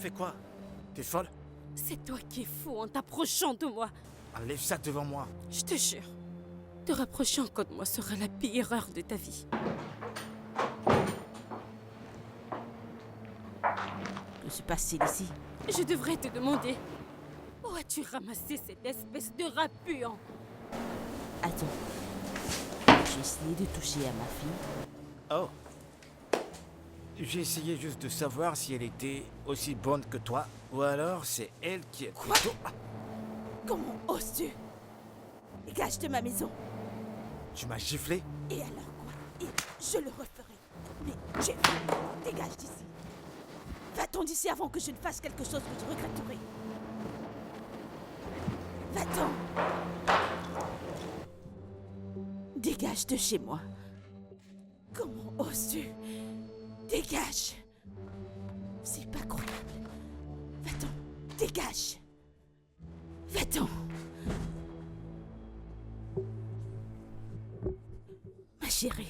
fait quoi? T'es folle? C'est toi qui es fou en t'approchant de moi. Enlève ça devant moi. Je te jure, te rapprocher encore de moi sera la pire erreur de ta vie. Que se passe-t-il ici? Je devrais te demander, où as-tu ramassé cette espèce de rat puant? Attends. J'ai essayé de toucher à ma fille. Oh. J'ai essayé juste de savoir si elle était aussi bonne que toi, ou alors c'est elle qui est Quoi? plutôt... Ah, Comment oses-tu? Dégage de ma maison. tu m'as giflé? Et alors quoi? Et je le referai. Mais Jeff, dégage d'ici. Va-t'en d'ici avant que je ne fasse quelque chose que je regretterai. Va-t'en. Dégage de chez moi. Comment oses-tu? Dégage. C'est pas croyable. Va-t'en. Dégage. Va-t'en. Ma chérie,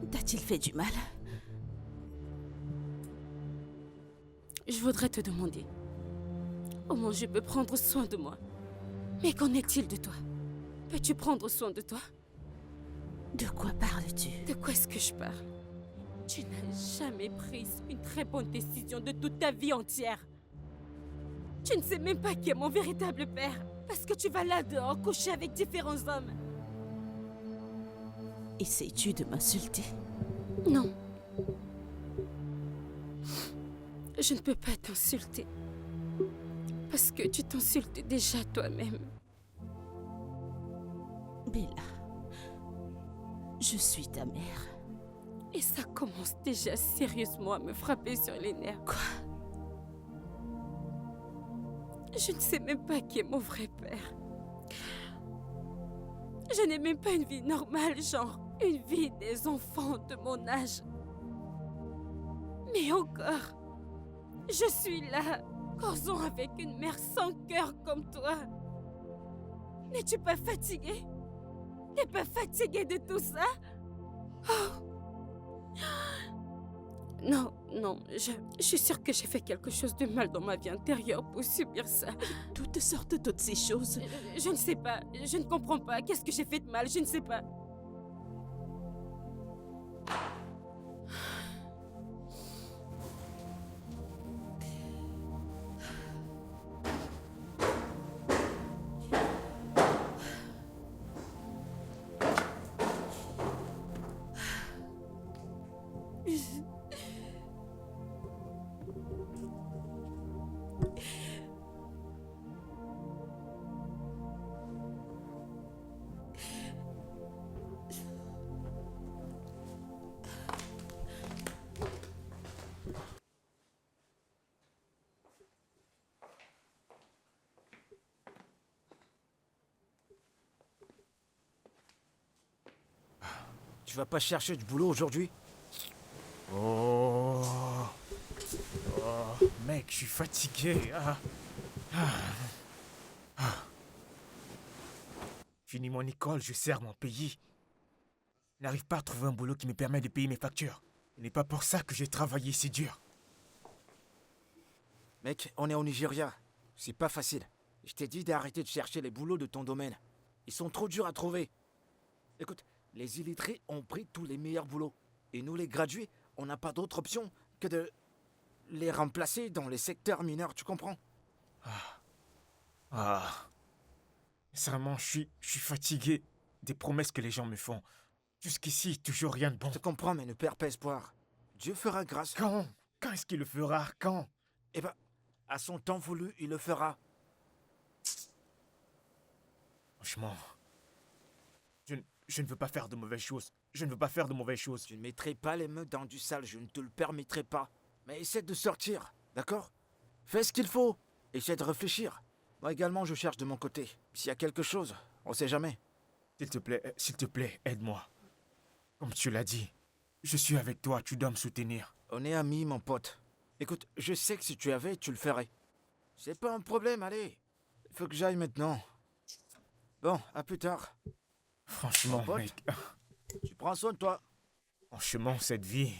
t'a-t-il fait du mal? Je voudrais te demander, comment je peux prendre soin de moi? Mais qu'en est-il de toi? Peux-tu prendre soin de toi? De quoi parles-tu? De quoi est-ce que je parle? Tu n'as jamais pris une très bonne décision de toute ta vie entière. Tu ne sais même pas qui est mon véritable père, parce que tu vas là dehors coucher avec différents hommes. Essaies-tu de m'insulter? Non. Je ne peux pas t'insulter. Parce que tu t'insultes déjà toi-même. Bella, je suis ta mère. Et ça commence déjà sérieusement à me frapper sur les nerfs. Quoi? Je ne sais même pas qui est mon vrai père. Je n'ai même pas une vie normale, genre une vie des enfants de mon âge. Mais encore, je suis là, causant avec une mère sans cœur comme toi. N'es-tu pas fatigué? T'es pas fatigué de tout ça? Oh. Non, non, je suis sûre que j'ai fait quelque chose de mal dans ma vie intérieure pour subir ça. Toutes sortes de toutes ces choses. Je ne sais pas, je ne comprends pas. Qu'est-ce que j'ai fait de mal? Je ne sais pas. Tu vas pas chercher du boulot aujourd'hui? Oh. Mec, je suis fatigué. Fini mon école, je sers mon pays. Je n'arrive pas à trouver un boulot qui me permet de payer mes factures. Ce n'est pas pour ça que j'ai travaillé si dur. Mec, on est au Nigeria. C'est pas facile. Je t'ai dit d'arrêter de chercher les boulots de ton domaine. Ils sont trop durs à trouver. Écoute, les illettrés ont pris tous les meilleurs boulots. Et nous, les gradués, on n'a pas d'autre option que de les remplacer dans les secteurs mineurs, tu comprends? Sincèrement, je suis fatigué des promesses que les gens me font. Jusqu'ici, toujours rien de bon. Je te comprends, mais ne perds pas espoir. Dieu fera grâce. Quand? Quand est-ce qu'il le fera? Quand? Eh ben, à son temps voulu, il le fera. Franchement, je ne veux pas faire de mauvaises choses. Je ne veux pas faire de mauvaises choses. Tu ne mettrais pas les mains dans du sale, je ne te le permettrai pas. Mais essaie de sortir, d'accord? Fais ce qu'il faut. Essaie de réfléchir. Moi également, je cherche de mon côté. S'il y a quelque chose, on sait jamais. S'il te plaît, aide-moi. Comme tu l'as dit, je suis avec toi, tu dois me soutenir. On est amis, mon pote. Écoute, je sais que si tu avais, tu le ferais. C'est pas un problème, allez. Il faut que j'aille maintenant. Bon, à plus tard. Franchement, Mon pote. mec. Tu prends soin de toi. Franchement, cette vie...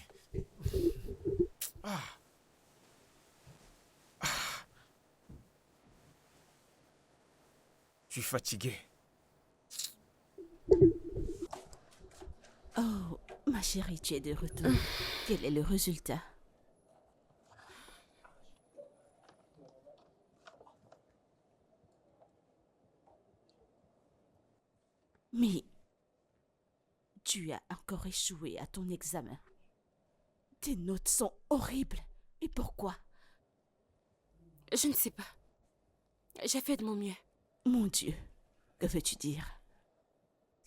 Je suis fatigué. Oh, ma chérie, tu es de retour. Quel est le résultat? Mais tu as encore échoué à ton examen. Tes notes sont horribles. Et pourquoi? Je ne sais pas. J'ai fait de mon mieux. Mon Dieu, que veux-tu dire?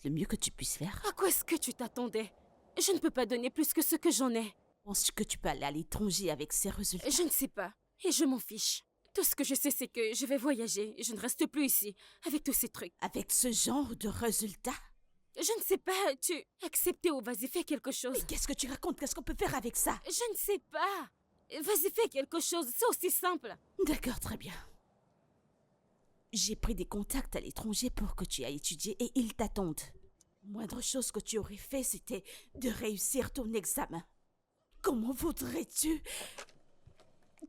Le mieux que tu puisses faire? À quoi est-ce que tu t'attendais? Je ne peux pas donner plus que ce que j'en ai. Penses-tu que tu peux aller à l'étranger avec ces résultats? Je ne sais pas. Et je m'en fiche. Tout ce que je sais, c'est que je vais voyager. Je ne reste plus ici, avec tous ces trucs. Avec ce genre de résultats? Je ne sais pas. Tu... Accepter ou vas-y, fais quelque chose. Mais qu'est-ce que tu racontes? Qu'est-ce qu'on peut faire avec ça? Je ne sais pas. Vas-y, fais quelque chose. C'est aussi simple. D'accord, très bien. J'ai pris des contacts à l'étranger pour que tu ailles étudier et ils t'attendent. Moindre chose que tu aurais fait, c'était de réussir ton examen. Comment voudrais-tu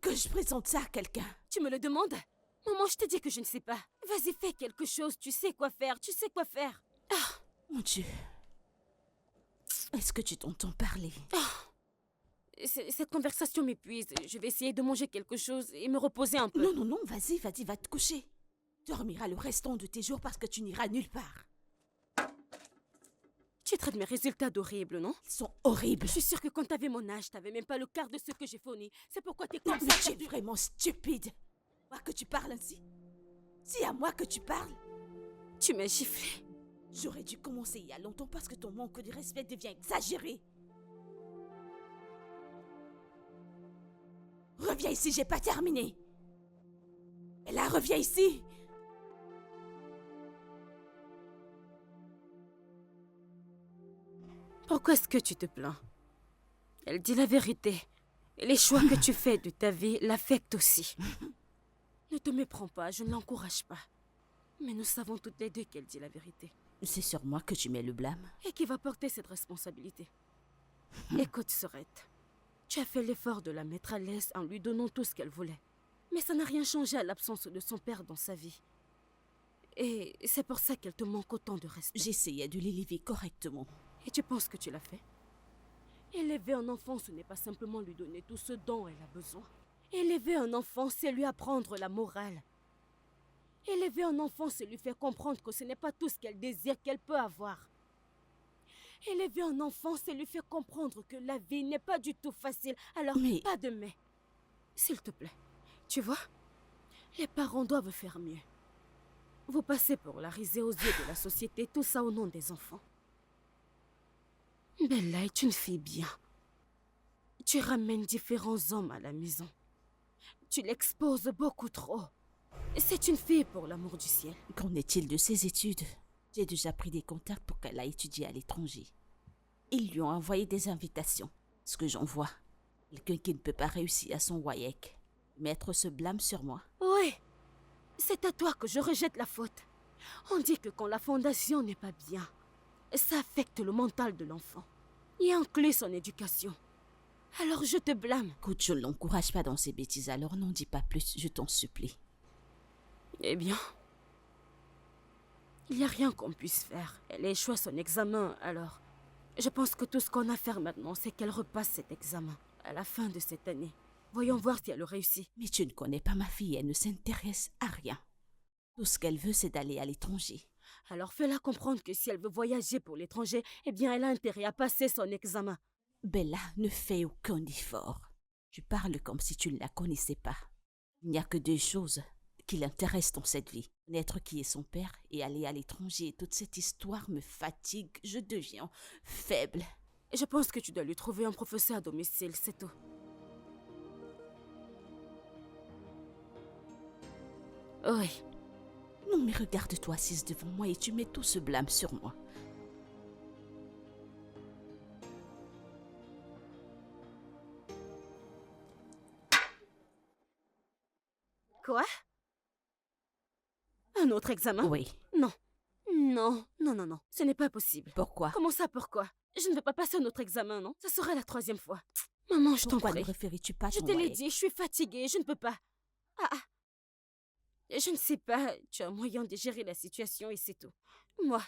que je présente ça à quelqu'un? Tu me le demandes? Maman, je te dis que je ne sais pas. Vas-y, fais quelque chose. Tu sais quoi faire. Tu sais quoi faire. Ah, Mon Dieu. Est-ce que tu t'entends parler? cette conversation m'épuise. Je vais essayer de manger quelque chose et me reposer un peu. Non, non, non, vas-y, va te coucher. Tu dormiras le restant de tes jours parce que tu n'iras nulle part. Tu traites mes résultats d'horribles, non? Ils sont horribles. Je suis sûre que quand t'avais mon âge, t'avais même pas le quart de ce que j'ai fourni. C'est pourquoi t'es comme Mais ça. tu es vraiment stupide. Moi que tu parles ainsi? C'est à moi que tu parles? Tu m'as giflé. J'aurais dû commencer il y a longtemps parce que ton manque de respect devient exagéré. Reviens ici, j'ai pas terminé. Et là, reviens ici. Pourquoi est-ce que tu te plains? Elle dit la vérité. Et les choix que tu fais de ta vie l'affectent aussi. Ne te méprends pas, je ne l'encourage pas. Mais nous savons toutes les deux qu'elle dit la vérité. C'est sur moi que tu mets le blâme. Et qui va porter cette responsabilité? Écoute, Sorette. Tu as fait l'effort de la mettre à l'aise en lui donnant tout ce qu'elle voulait. Mais ça n'a rien changé à l'absence de son père dans sa vie. Et c'est pour ça qu'elle te manque autant de respect. J'essayais de l'élever correctement. Et tu penses que tu l'as fait? Élever un enfant, ce n'est pas simplement lui donner tout ce dont elle a besoin. Élever un enfant, c'est lui apprendre la morale. Élever un enfant, c'est lui faire comprendre que ce n'est pas tout ce qu'elle désire qu'elle peut avoir. Élever un enfant, c'est lui faire comprendre que la vie n'est pas du tout facile. Alors, Mais- pas de mais. S'il te plaît. Tu vois, les parents doivent faire mieux. Vous passez pour la risée aux yeux de la société, tout ça au nom des enfants. Bella est une fille bien. Tu ramènes différents hommes à la maison. Tu l'exposes beaucoup trop. C'est une fille pour l'amour du ciel. Qu'en est-il de ses études? J'ai déjà pris des contacts pour qu'elle aille étudier à l'étranger. Ils lui ont envoyé des invitations. Ce que j'en vois, quelqu'un qui ne peut pas réussir à son WAEC. Mettre ce blâme sur moi. Oui, c'est à toi que je rejette la faute. On dit que quand la fondation n'est pas bien, ça affecte le mental de l'enfant et inclut son éducation. Alors je te blâme. Écoute, je ne l'encourage pas dans ses bêtises, alors n'en dis pas plus, je t'en supplie. Eh bien, il n'y a rien qu'on puisse faire. Elle a échoué son examen, alors je pense que tout ce qu'on a à faire maintenant, c'est qu'elle repasse cet examen à la fin de cette année. Voyons voir si elle réussit. Mais tu ne connais pas ma fille, elle ne s'intéresse à rien. Tout ce qu'elle veut, c'est d'aller à l'étranger. Alors fais-la comprendre que si elle veut voyager pour l'étranger, eh bien elle a intérêt à passer son examen. Bella ne fait aucun effort. Tu parles comme si tu ne la connaissais pas. Il n'y a que deux choses qui l'intéressent dans cette vie. Connaître qui est son père et aller à l'étranger. Toute cette histoire me fatigue, je deviens faible. Je pense que tu dois lui trouver un professeur à domicile, c'est tout. Oui. Non mais regarde-toi assise devant moi et tu mets tout ce blâme sur moi. Quoi? Un autre examen? Oui. Non. Non, non, non, non. Ce n'est pas possible. Pourquoi? Comment ça, pourquoi? Je ne veux pas passer un autre examen, non? Ce sera la 3e fois. Maman, je t'en Pourquoi prie. ne référais-tu pas à Je ton te l'ai WAEC? dit, je suis fatiguée, je ne peux pas. Ah, ah. Je ne sais pas, tu as moyen de gérer la situation et c'est tout. Moi,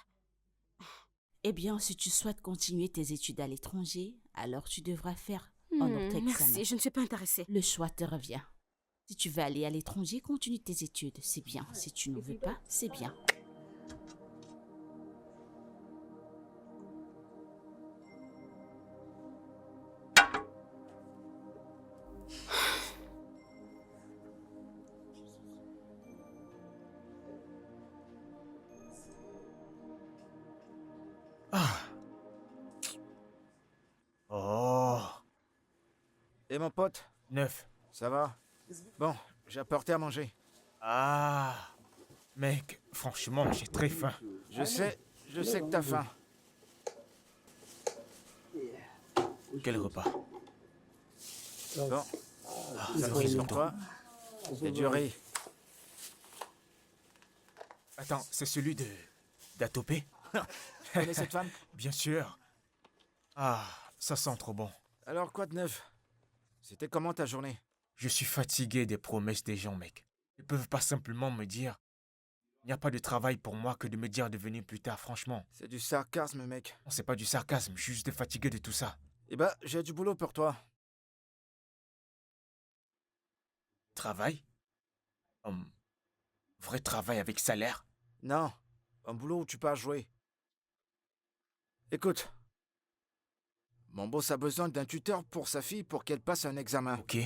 Eh bien, si tu souhaites continuer tes études à l'étranger, alors tu devras faire un autre examen. merci, je ne suis pas intéressée. Le choix te revient. Si tu veux aller à l'étranger, continue tes études, c'est bien. Si tu ne veux pas, c'est bien. Ah. Oh. Et mon pote, 9. ça va? Bon, j'ai apporté à manger. Ah. Mec, franchement, j'ai très faim. Je sais que t'as faim. Quel repas? Bon, ça c'est c'est pour pour toi. C'est du riz. Attends, c'est celui de... d'Atopé? Tu connais cette femme? Bien sûr. Ah, ça sent trop bon. Alors quoi de neuf? C'était comment ta journée? Je suis fatigué des promesses des gens, mec. Ils peuvent pas simplement me dire... Il n'y a pas de travail pour moi que de me dire de venir plus tard, franchement. C'est du sarcasme, mec. Non, c'est pas du sarcasme, je suis juste fatigué de tout ça. Eh ben, j'ai du boulot pour toi. Travail? Vrai travail avec salaire? Non, un boulot où tu peux jouer. Écoute, mon boss a besoin d'un tuteur pour sa fille pour qu'elle passe un examen. Ok.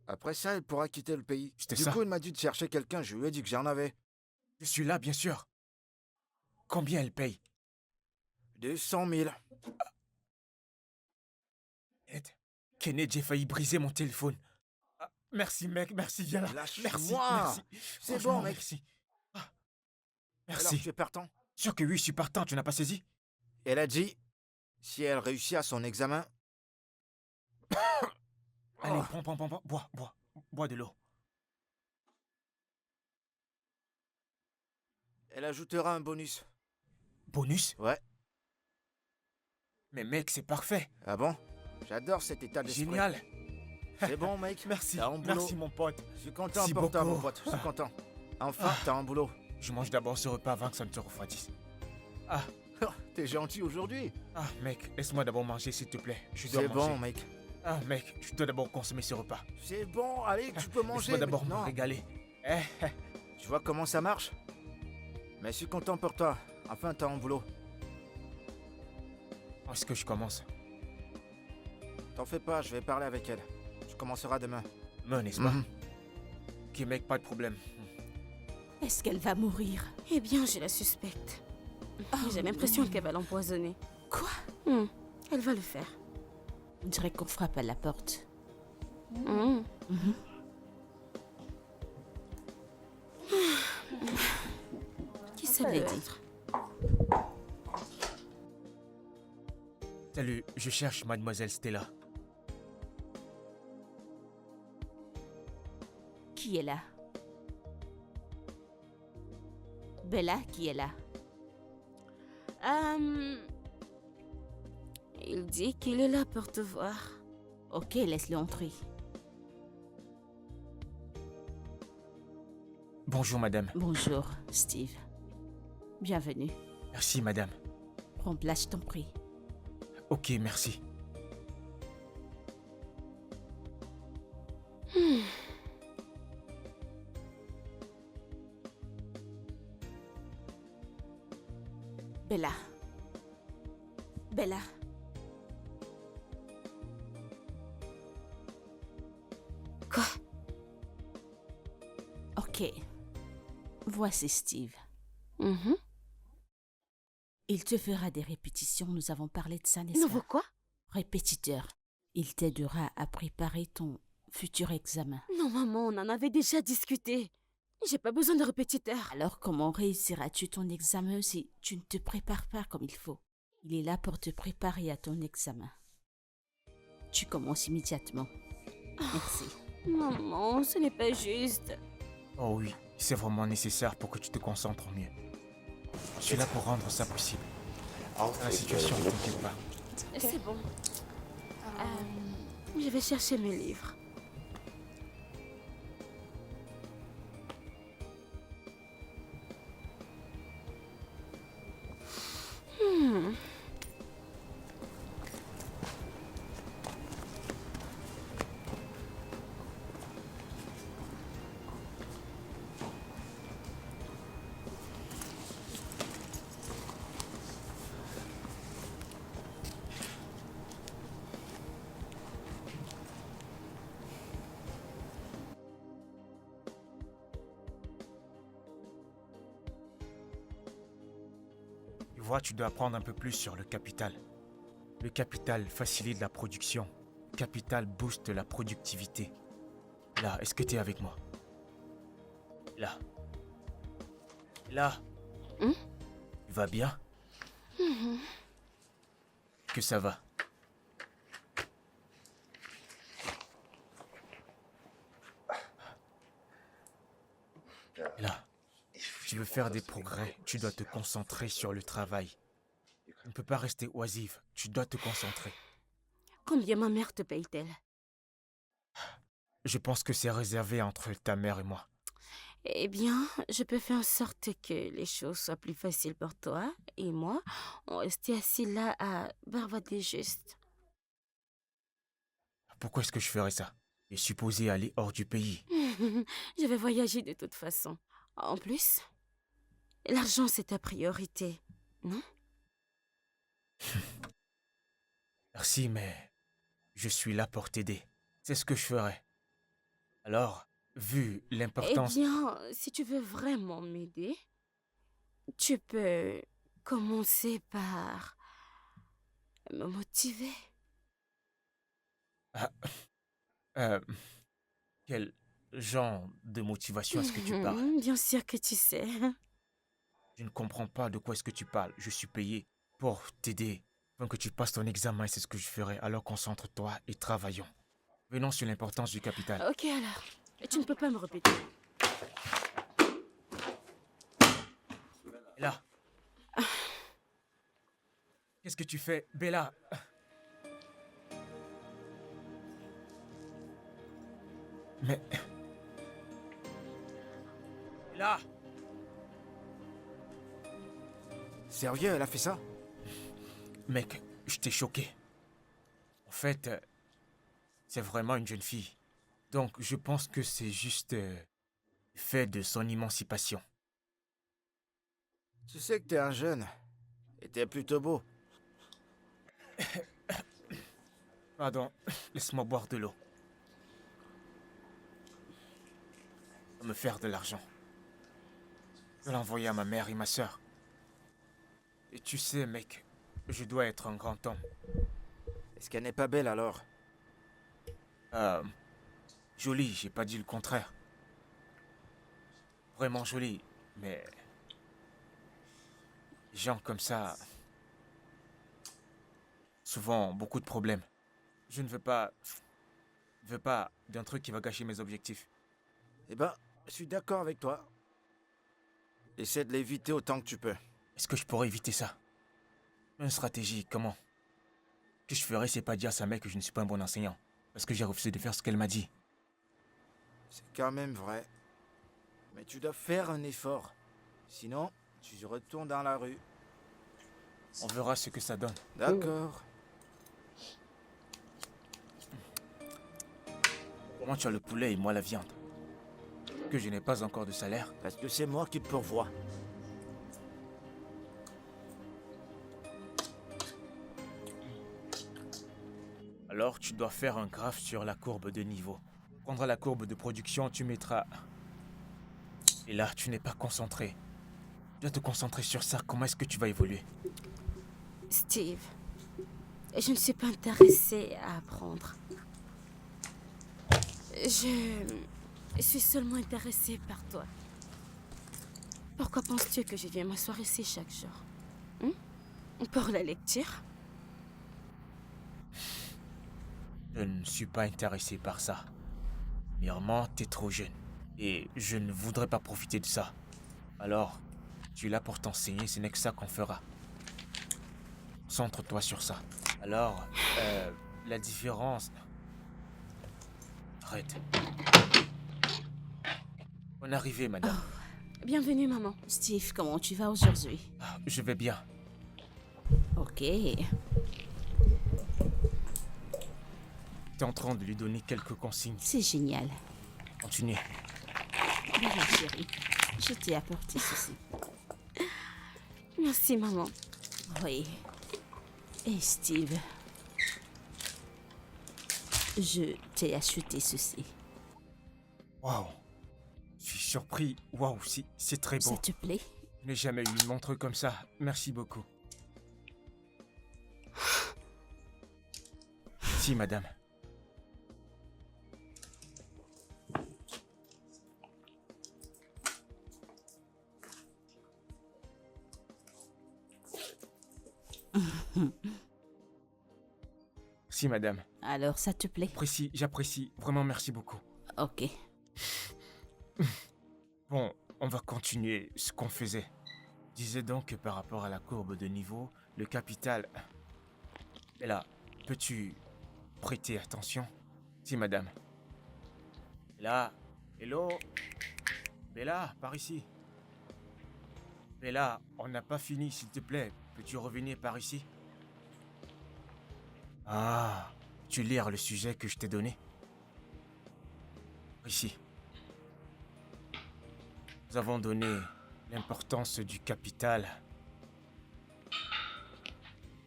Après ça, elle pourra quitter le pays. C'était Du ça. coup, il m'a dit de chercher quelqu'un, je lui ai dit que j'en avais. Je suis là, bien sûr. Combien elle paye? 200 000. Ed, Kenneth, j'ai failli briser mon téléphone. Ah, merci, mec, merci, viens là. Lâche-moi. Merci, merci. C'est Franchement, bon, mec. Merci. Ah, Alors, merci. tu es partant? Sûr que oui, je suis partant, tu n'as pas saisi? Elle a dit, si elle réussit à son examen... Allez, Oh. prends, bois de l'eau. Elle ajoutera un bonus. Bonus? Ouais. Mais mec, c'est parfait. Ah bon? J'adore cet état d'esprit. Génial. C'est bon, mec. Merci, T'as un boulot. merci mon pote. Je suis content Merci pour toi, mon beaucoup. pote. Je suis content. Enfin, t'as un boulot. Je mange d'abord ce repas avant que ça ne te refroidisse. Ah, T'es gentil aujourd'hui. ah, mec, laisse-moi d'abord manger, s'il te plaît. Je dois C'est manger. bon, mec. Ah, mec, je dois d'abord consommer ce repas. C'est bon, allez, tu peux manger. Laisse-moi d'abord me maintenant. régaler. Tu vois comment ça marche? Mais je suis content pour toi. Enfin, t'as un boulot. Est-ce que je commence? T'en fais pas, je vais parler avec elle. Tu commenceras demain. Non, n'est-ce pas? Mhm. Ok, mec, pas de problème. Est-ce qu'elle va mourir? Eh bien, je la suspecte. J'ai l'impression qu'elle va l'empoisonner. Quoi? Elle va le faire. On dirait qu'on frappe à la porte. Qui ça Je l'ai peut dit. être? Salut, je cherche mademoiselle Stella. Qui est là? Bella, qui est là? Il dit qu'il est là pour te voir. Ok, laisse-le entrer. Bonjour, madame. Bonjour, Steve. Bienvenue. Merci, madame. Prends place, je t'en prie. Ok, merci. Bella. Bella. Quoi? Ok. Voici Steve. Mhm. Il te fera des répétitions, nous avons parlé de ça, n'est-ce Nouveau pas? quoi? Répétiteur. Il t'aidera à préparer ton futur examen. Non, maman, on en avait déjà discuté. J'ai pas besoin de répétiteur. Alors comment réussiras-tu ton examen si tu ne te prépares pas comme il faut? Il est là pour te préparer à ton examen. Tu commences immédiatement. Merci. Maman, ce n'est pas juste. Oh oui, c'est vraiment nécessaire pour que tu te concentres mieux. Je suis là pour rendre ça possible. La situation, ne t'inquiète pas. C'est bon. Je vais chercher mes livres. Tu vois, tu dois apprendre un peu plus sur le capital. Le capital facilite la production. Le capital booste la productivité. Là, est-ce que tu es avec moi? Là. Là. Hmm? Tu vas bien? Que ça va? Là. Tu veux faire des progrès, tu dois te concentrer sur le travail. Tu ne peux pas rester oisive, tu dois te concentrer. Combien ma mère te paye-t-elle? Je pense que c'est réservé entre ta mère et moi. Eh bien, je peux faire en sorte que les choses soient plus faciles pour toi et moi. On restait assis là à barbader juste. Pourquoi est-ce que je ferais ça? Je suis supposé aller hors du pays. Je vais voyager de toute façon. En plus, l'argent c'est ta priorité, non? Merci, mais je suis là pour t'aider. C'est ce que je ferais. Alors, vu Eh l'importance... bien, si tu veux vraiment m'aider, tu peux commencer par me motiver. Euh, quel genre de motivation est-ce que tu parles? Bien sûr que tu sais. Je ne comprends pas de quoi est-ce que tu parles. Je suis payé pour t'aider. Avant que tu passes ton examen, c'est ce que je ferai. Alors concentre-toi et travaillons. Venons sur l'importance du capital. Ok alors, tu ne peux pas me répéter. Là. Qu'est-ce que tu fais, Bella? Mais... Là. Sérieux, elle a fait ça? Mec, je t'ai choqué. En fait, c'est vraiment une jeune fille. Donc, je pense que c'est juste fait de son émancipation. Tu sais que t'es un jeune. Et t'es plutôt beau. Pardon, laisse-moi boire de l'eau. Pour me faire de l'argent. Je vais l'envoyer à ma mère et ma sœur. Et tu sais, mec, je dois être un grand homme. Est-ce qu'elle n'est pas belle alors? Jolie, j'ai pas dit le contraire. Vraiment jolie, mais... Les gens comme ça... Souvent ont beaucoup de problèmes. Je ne veux pas... Je veux pas d'un truc qui va gâcher mes objectifs. Eh ben, je suis d'accord avec toi. Essaie de l'éviter autant que tu peux. Est-ce que je pourrais éviter ça? Une stratégie, comment? Ce que je ferais, c'est pas dire à sa mère que je ne suis pas un bon enseignant. Parce que j'ai refusé de faire ce qu'elle m'a dit. C'est quand même vrai. Mais tu dois faire un effort. Sinon, tu retournes dans la rue. On verra ce que ça donne. D'accord. Comment tu as le poulet et moi la viande? Que je n'ai pas encore de salaire. Parce que c'est moi qui te pourvois. Alors tu dois faire un graphe sur la courbe de niveau. Tu prendras la courbe de production, tu mettras... Et là, tu n'es pas concentré. Tu dois te concentrer sur ça. Comment est-ce que tu vas évoluer? Steve, je ne suis pas intéressée à apprendre. Je suis seulement intéressée par toi. Pourquoi penses-tu que je viens m'asseoir ici chaque jour? Pour la lecture? Je ne suis pas intéressé par ça. Premièrement, t'es trop jeune. Et je ne voudrais pas profiter de ça. Alors, tu es là pour t'enseigner, ce n'est que ça qu'on fera. Concentre-toi sur ça. Alors, la différence... Arrête. Bonne arrivée, madame. Bienvenue, maman. Steve, comment tu vas aujourd'hui? Ah, je vais bien. Ok. T'es en train de lui donner quelques consignes. C'est génial. Continuez. Voilà, chérie. Je t'ai apporté ceci. Merci, maman. Oui. Et Steve, je t'ai acheté ceci. Waouh. Je suis surpris. Waouh, c'est très beau. Ça te plaît? Je n'ai jamais eu une montre comme ça. Merci beaucoup. Si, madame. Si, madame. Alors, ça te plaît? J'apprécie. Vraiment, merci beaucoup. Ok. Bon, on va continuer ce qu'on faisait. Disais donc que par rapport à la courbe de niveau, le capital... Et là, peux-tu prêter attention? Si, madame. Là, hello? Bella, par ici. Bella, on n'a pas fini, s'il te plaît. Peux-tu revenir par ici? Ah, tu lire le sujet que je t'ai donné? Ici. Nous avons donné l'importance du capital.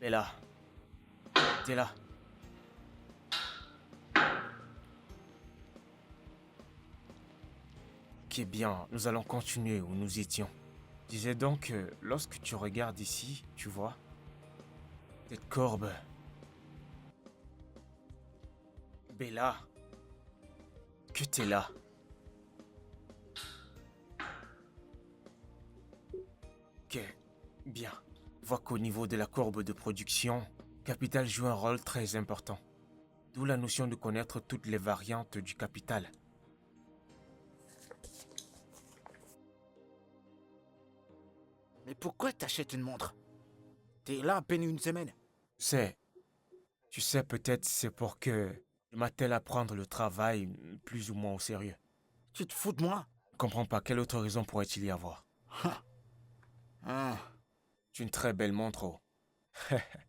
Bella, t'es là. Ok, bien, nous allons continuer où nous étions. Je disais donc que lorsque tu regardes ici, tu vois, cette courbe. Bella, que t'es là. Ok, bien. Vois qu'au niveau de la courbe de production, capital joue un rôle très important. D'où la notion de connaître toutes les variantes du capital. Mais pourquoi t'achètes une montre? T'es là à peine une semaine. Tu sais, peut-être c'est pour que je m'attelle à prendre le travail plus ou moins au sérieux. Tu te fous de moi? Je comprends pas, quelle autre raison pourrait-il y avoir? Ah, C'est une très belle montre, oh.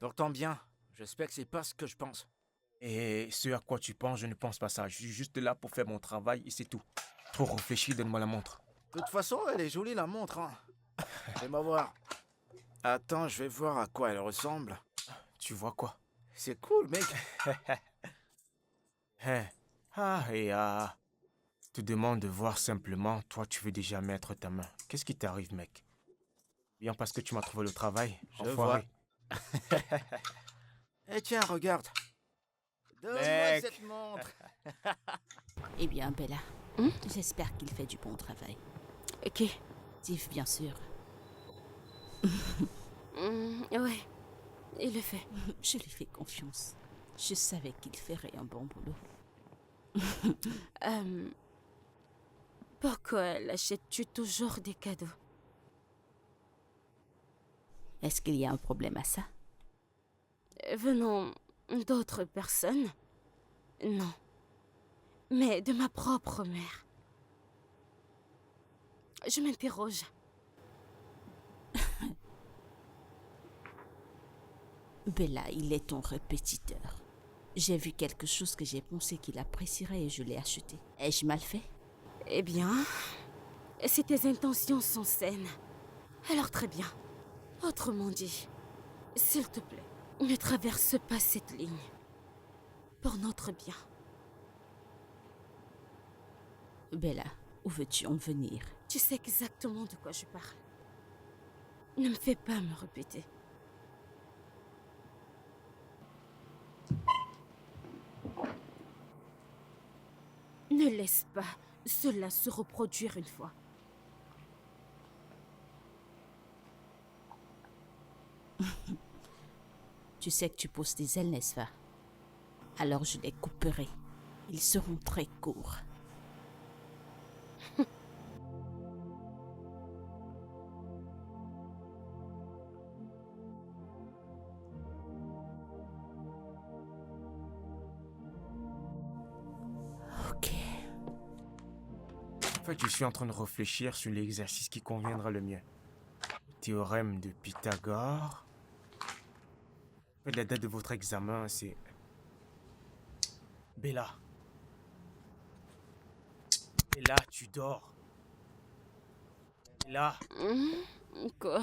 pourtant bien. J'espère que c'est pas ce que je pense. Et ce à quoi tu penses, je ne pense pas ça. Je suis juste là pour faire mon travail et c'est tout. Trop réfléchi, donne-moi la montre. De toute façon, elle est jolie la montre, hein. Fais-moi voir. Attends, je vais voir à quoi elle ressemble. Tu vois quoi? C'est cool, mec. Te demande de voir simplement, toi tu veux déjà mettre ta main. Qu'est-ce qui t'arrive, mec? Bien parce que tu m'as trouvé le travail, Je enfoiré. Eh tiens, regarde. Donne-moi Mec. cette montre. Eh bien, Bella, j'espère qu'il fait du bon travail. Ok. Steve, bien sûr. Ouais, il le fait. Je lui fais confiance. Je savais qu'il ferait un bon boulot. Pourquoi l'achètes-tu toujours des cadeaux? Est-ce qu'il y a un problème à ça? Venant d'autres personnes? Non. Mais de ma propre mère. Je m'interroge. Bella, il est ton répétiteur. J'ai vu quelque chose que j'ai pensé qu'il apprécierait et je l'ai acheté. Ai-je mal fait? Eh bien, si tes intentions sont saines, alors très bien. Autrement dit, s'il te plaît, ne traverse pas cette ligne. Pour notre bien. Bella, où veux-tu en venir? Tu sais exactement de quoi je parle. Ne me fais pas me répéter. Ne laisse pas cela se reproduire une fois. Tu sais que tu poses des ailes, n'est-ce pas? Alors je les couperai. Ils seront très courts. Ok. En fait, je suis en train de réfléchir sur l'exercice qui conviendra le mieux. Théorème de Pythagore. En fait, la date de votre examen, c'est... Bella. Bella, tu dors. Bella, Quoi?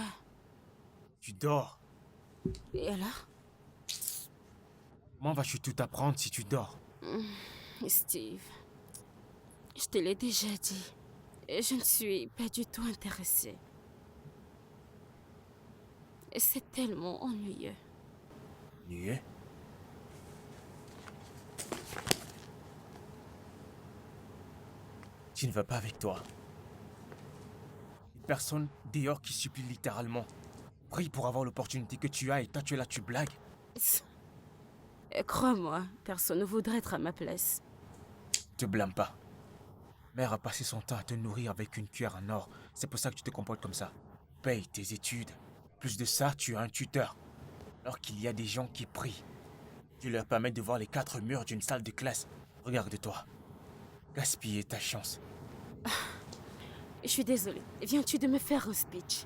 tu dors. Et alors? Comment vas-tu tout apprendre si tu dors? Steve, je te l'ai déjà dit. Je ne suis pas du tout intéressée. C'est tellement ennuyeux. Nuée? Tu ne vas pas avec toi. Une personne dehors qui supplie littéralement. Prie pour avoir l'opportunité que tu as et toi tu es là, tu blagues. Crois-moi, personne ne voudrait être à ma place. Te blâme pas. Mère a passé son temps à te nourrir avec une cuillère en or. C'est pour ça que tu te comportes comme ça. Paye tes études. Plus de ça, tu as un tuteur. Alors qu'il y a des gens qui prient. Tu leur permets de voir les 4 murs d'une salle de classe. Regarde-toi. Gaspiller ta chance. Je suis désolée. Viens-tu de me faire un speech?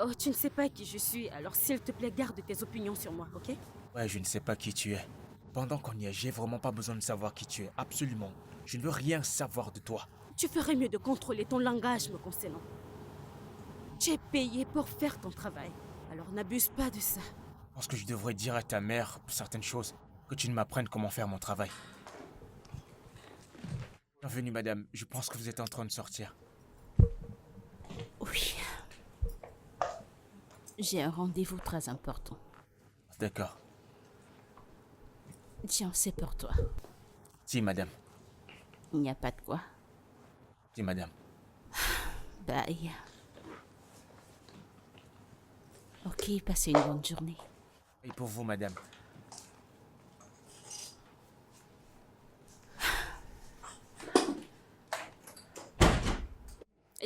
Oh, tu ne sais pas qui je suis, alors s'il te plaît, garde tes opinions sur moi, ok? Ouais, je ne sais pas qui tu es. Pendant qu'on y est, j'ai vraiment pas besoin de savoir qui tu es. Absolument. Je ne veux rien savoir de toi. Tu ferais mieux de contrôler ton langage me concernant. Tu es payé pour faire ton travail, alors n'abuse pas de ça. Je pense que je devrais dire à ta mère certaines choses. Que tu ne m'apprennes comment faire mon travail. Bienvenue, madame. Je pense que vous êtes en train de sortir. Oui. J'ai un rendez-vous très important. D'accord. Tiens, c'est pour toi. Si, madame. Il n'y a pas de quoi. Si, madame. Bye. Ok, passez une bonne journée. Et pour vous, madame.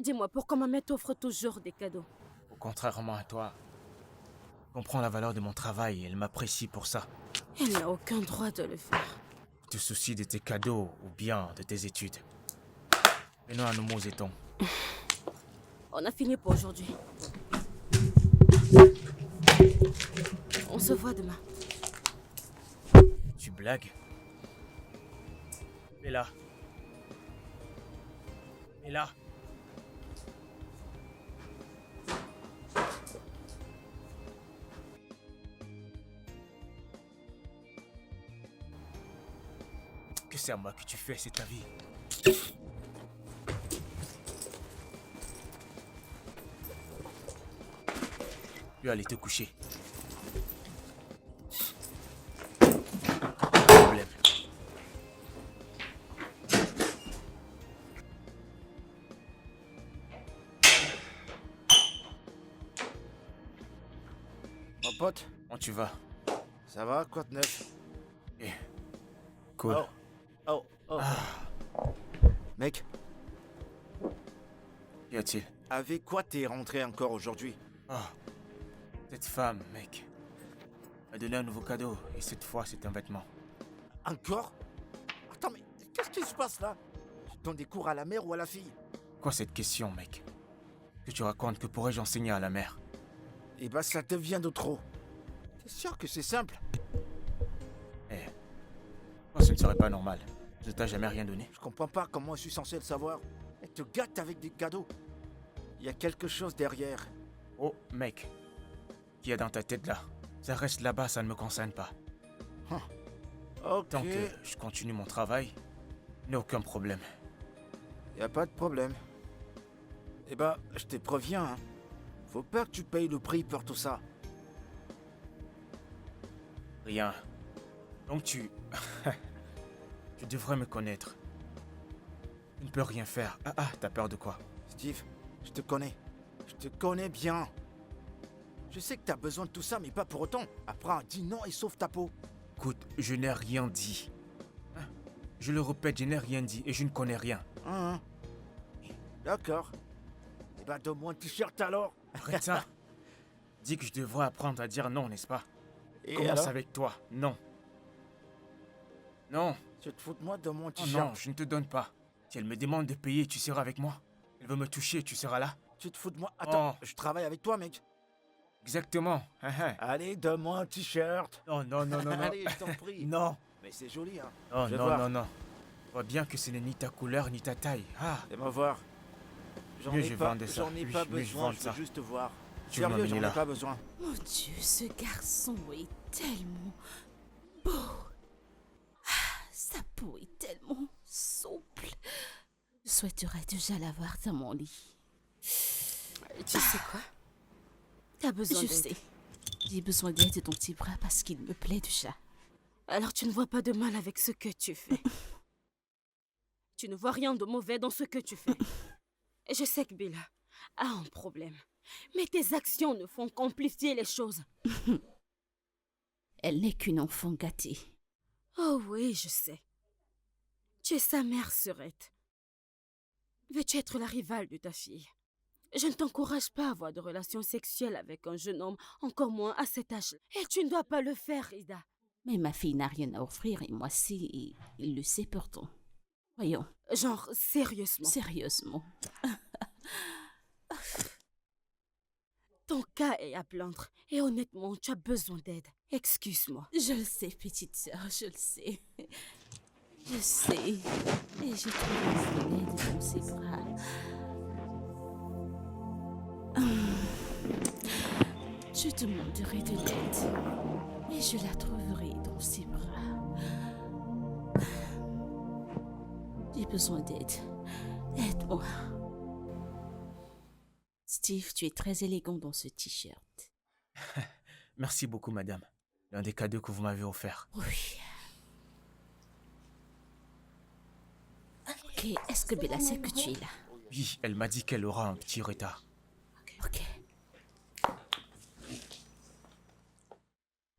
Dis-moi, pourquoi ma mère t'offre toujours des cadeaux? Contrairement à toi, je comprends la valeur de mon travail et elle m'apprécie pour ça. Elle n'a aucun droit de le faire. Tu te soucies de tes cadeaux ou bien de tes études. Venons à nos mots étons. On a fini pour aujourd'hui. On se voit demain. Tu blagues? Et là. Et là. Que c'est à moi que tu fais, c'est ta vie. Tu vas aller te coucher. Problème. Mon pote, Où tu vas? ça va? Quoi de neuf? Eh, cool. Oh. Mec, Qu'y a-t-il? avec quoi t'es rentré encore aujourd'hui? Ah, cette femme, mec, m'a donné un nouveau cadeau et cette fois c'est un vêtement. Encore? Attends, mais qu'est-ce qui se passe là? Tu donnes des cours à la mère ou à la fille? Quoi cette question, mec? Que tu racontes, que pourrais-je enseigner à la mère? Eh ben, ça devient de trop. T'es sûr que c'est simple? Eh, moi ce ne serait pas normal. Je t'ai jamais rien donné. Je comprends pas comment je suis censé le savoir. Elle te gâte avec des cadeaux. Il y a quelque chose derrière. Oh, mec, qu'il y a dans ta tête là? Ça reste là-bas, ça ne me concerne pas. Ok. Tant que je continue mon travail, il n'y a aucun problème. Y a pas de problème. Eh ben, je te préviens, hein. Faut pas que tu payes le prix pour tout ça. Rien. Donc tu... tu devrais me connaître. Tu ne peux rien faire. Ah, t'as peur de quoi? Steve, je te connais. Je te connais bien. Je sais que t'as besoin de tout ça, mais pas pour autant. Après, dis non et sauve ta peau. Écoute, je n'ai rien dit. Hein? Je le répète, je n'ai rien dit et je ne connais rien. Hein? D'accord. Eh ben, donne-moi un t-shirt alors. Arrête ça. Dis que je devrais apprendre à dire non, n'est-ce pas? Et Commence alors? avec toi. Non. Non. Tu te fous de moi, donne-moi un Oh t-shirt. non, je ne te donne pas. Si elle me demande de payer, tu seras avec moi. Elle veut me toucher, tu seras là. Tu te fous de moi. Attends, Oh. je travaille avec toi, mec. Exactement. Allez, donne-moi un t-shirt. Non, non, non, non, non. Allez, je t'en prie. Non. Mais c'est joli, hein. Oh Je vais non, voir. non, non. Je vois bien que ce n'est ni ta couleur ni ta taille. Ah, Fais-moi voir. J'en Mieux ai je pas, vendais ça. j'en ai Oui, pas mieux je besoin, vends je veux ça. juste te voir. Tu veux Sérieux, m'amener j'en ai là? pas besoin. Mon Dieu, ce garçon est tellement beau. Ah, sa peau est tellement souple. Je souhaiterais déjà l'avoir dans mon lit. Tu sais quoi? T'as besoin Je d'aide. sais. J'ai besoin d'aide de ton petit bras parce qu'il me plaît déjà. Alors tu ne vois pas de mal avec ce que tu fais. Tu ne vois rien de mauvais dans ce que tu fais. Et je sais que Bella a un problème. Mais tes actions ne font qu'amplifier les choses. Elle n'est qu'une enfant gâtée. Oh oui, je sais. Tu es sa mère, Surette. Veux-tu être la rivale de ta fille? Je ne t'encourage pas à avoir de relations sexuelles avec un jeune homme, encore moins à cet âge. Et tu ne dois pas le faire, Ida. Mais ma fille n'a rien à offrir et moi si, et il le sait pourtant. Voyons, Genre, sérieusement. sérieusement. Ton cas est à plaindre. Et honnêtement, tu as besoin d'aide. Excuse-moi. Je le sais, petite sœur, je le sais. Je sais. Et j'ai trouvé l'aide dans ses bras. Je demanderai de l'aide. Et je la trouverai dans ses bras. J'ai besoin d'aide. Aide-moi. Steve, tu es très élégant dans ce t-shirt. Merci beaucoup, madame. L'un des cadeaux que vous m'avez offert. Oui. Ok, est-ce que Bella sait que tu es là? Oui, elle m'a dit qu'elle aura un petit retard. Ok.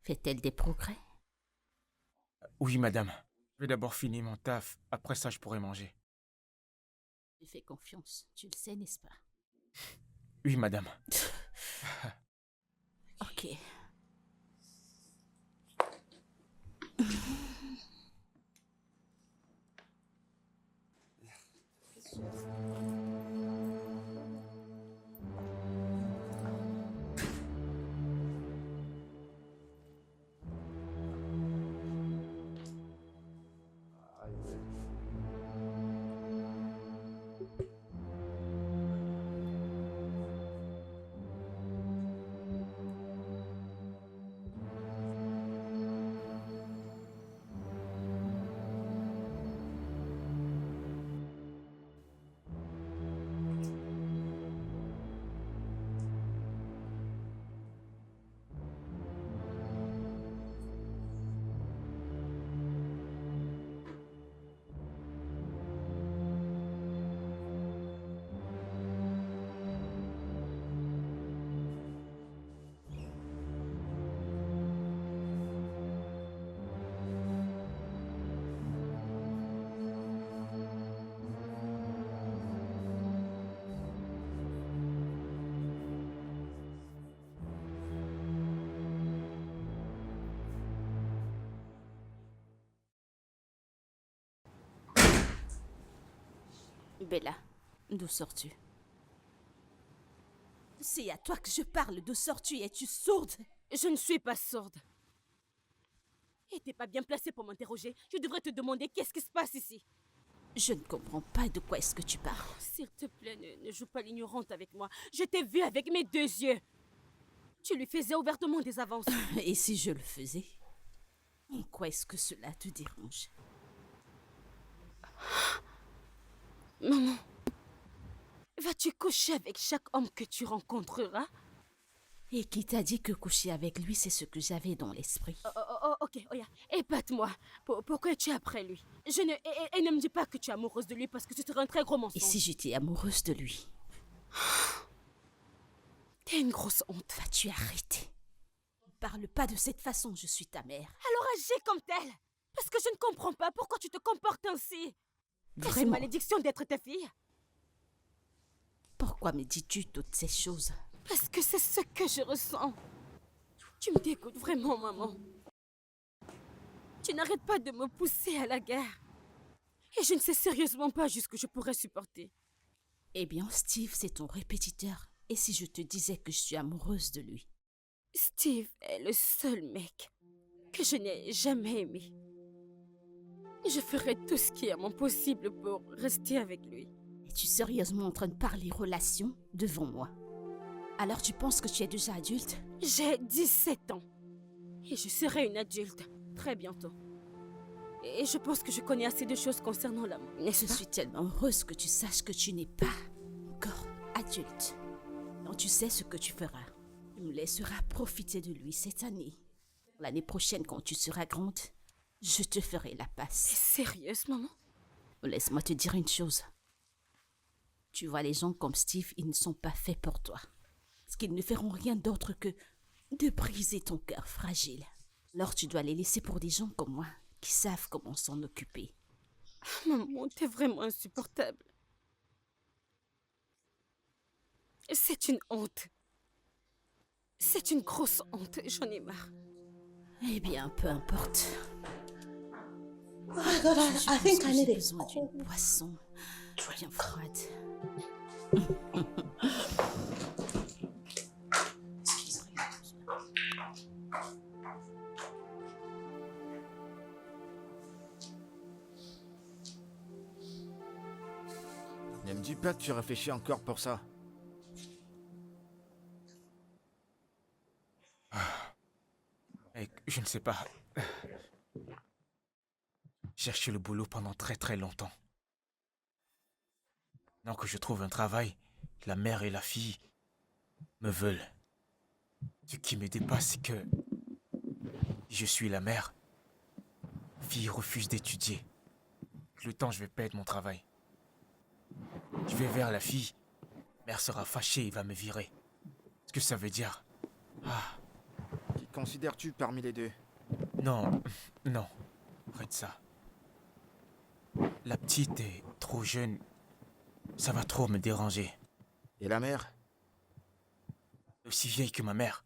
Fait-elle des progrès? Oui, madame. Je vais d'abord finir mon taf. Après ça, je pourrai manger. Je fais confiance, tu le sais, n'est-ce pas? Oui, madame. Ok. Bella, d'où sors-tu? C'est à toi que je parle, d'où sors-tu? Es-tu sourde? Je ne suis pas sourde. Et t'es pas bien placée pour m'interroger. Je devrais te demander qu'est-ce qui se passe ici. Je ne comprends pas de quoi est-ce que tu parles. S'il te plaît, ne joue pas l'ignorante avec moi. Je t'ai vue avec mes 2 yeux. Tu lui faisais ouvertement des avances. Et si je le faisais? En quoi est-ce que cela te dérange? Maman, vas-tu coucher avec chaque homme que tu rencontreras? Et qui t'a dit que coucher avec lui, c'est ce que j'avais dans l'esprit? Ok, Oya, épate-moi. Pourquoi tu es après lui? Et ne me dis pas que tu es amoureuse de lui parce que ce serait un très gros Et mensonge. si j'étais amoureuse de lui? T'es une grosse honte. Vas-tu arrêter? Ne parle pas de cette façon, je suis ta mère. Alors agis comme telle. Parce que je ne comprends pas pourquoi tu te comportes ainsi. Est-ce une Vraiment? malédiction d'être ta fille? Pourquoi me dis-tu toutes ces choses? Parce que c'est ce que je ressens. Tu me dégoûtes vraiment, maman. Tu n'arrêtes pas de me pousser à la guerre. Et je ne sais sérieusement pas jusqu'où je pourrais supporter. Eh bien, Steve, c'est ton répétiteur. Et si je te disais que je suis amoureuse de lui? Steve est le seul mec que je n'ai jamais aimé. Je ferai tout ce qui est à mon possible pour rester avec lui. Es-tu sérieusement en train de parler relation devant moi? Alors tu penses que tu es déjà adulte? J'ai 17 ans. Et je serai une adulte très bientôt. Et je pense que je connais assez de choses concernant l'amour, n'est-ce Je pas? suis tellement heureuse que tu saches que tu n'es pas encore adulte. Donc tu sais ce que tu feras. Tu me laisseras profiter de lui cette année. L'année prochaine, quand tu seras grande, je te ferai la T'es passe. sérieuse, maman? Laisse-moi te dire une chose. Tu vois, les gens comme Steve, ils ne sont pas faits pour toi. Parce qu'ils ne feront rien d'autre que de briser ton cœur fragile. Alors tu dois les laisser pour des gens comme moi, qui savent comment s'en occuper. Maman, t'es vraiment insupportable. C'est une honte. C'est une grosse honte, j'en ai marre. Eh bien, peu importe. Oh my god, Je I suppose think que I j'ai need a besoin d'une boisson bien froide. Ne me dis pas que tu réfléchis encore pour ça. Je ne sais pas. J'ai cherché le boulot pendant très longtemps. Maintenant que je trouve un travail, la mère et la fille me veulent. Ce qui me dépasse, c'est que je suis la mère. La fille refuse d'étudier. Avec le temps, je vais perdre mon travail. Je vais vers la fille. La mère sera fâchée et va me virer. Ce que ça veut dire? Ah, Qui considères-tu parmi les deux? non, non. Arrête ça. La petite est trop jeune. Ça va trop me déranger. Et la mère? Aussi vieille que ma mère.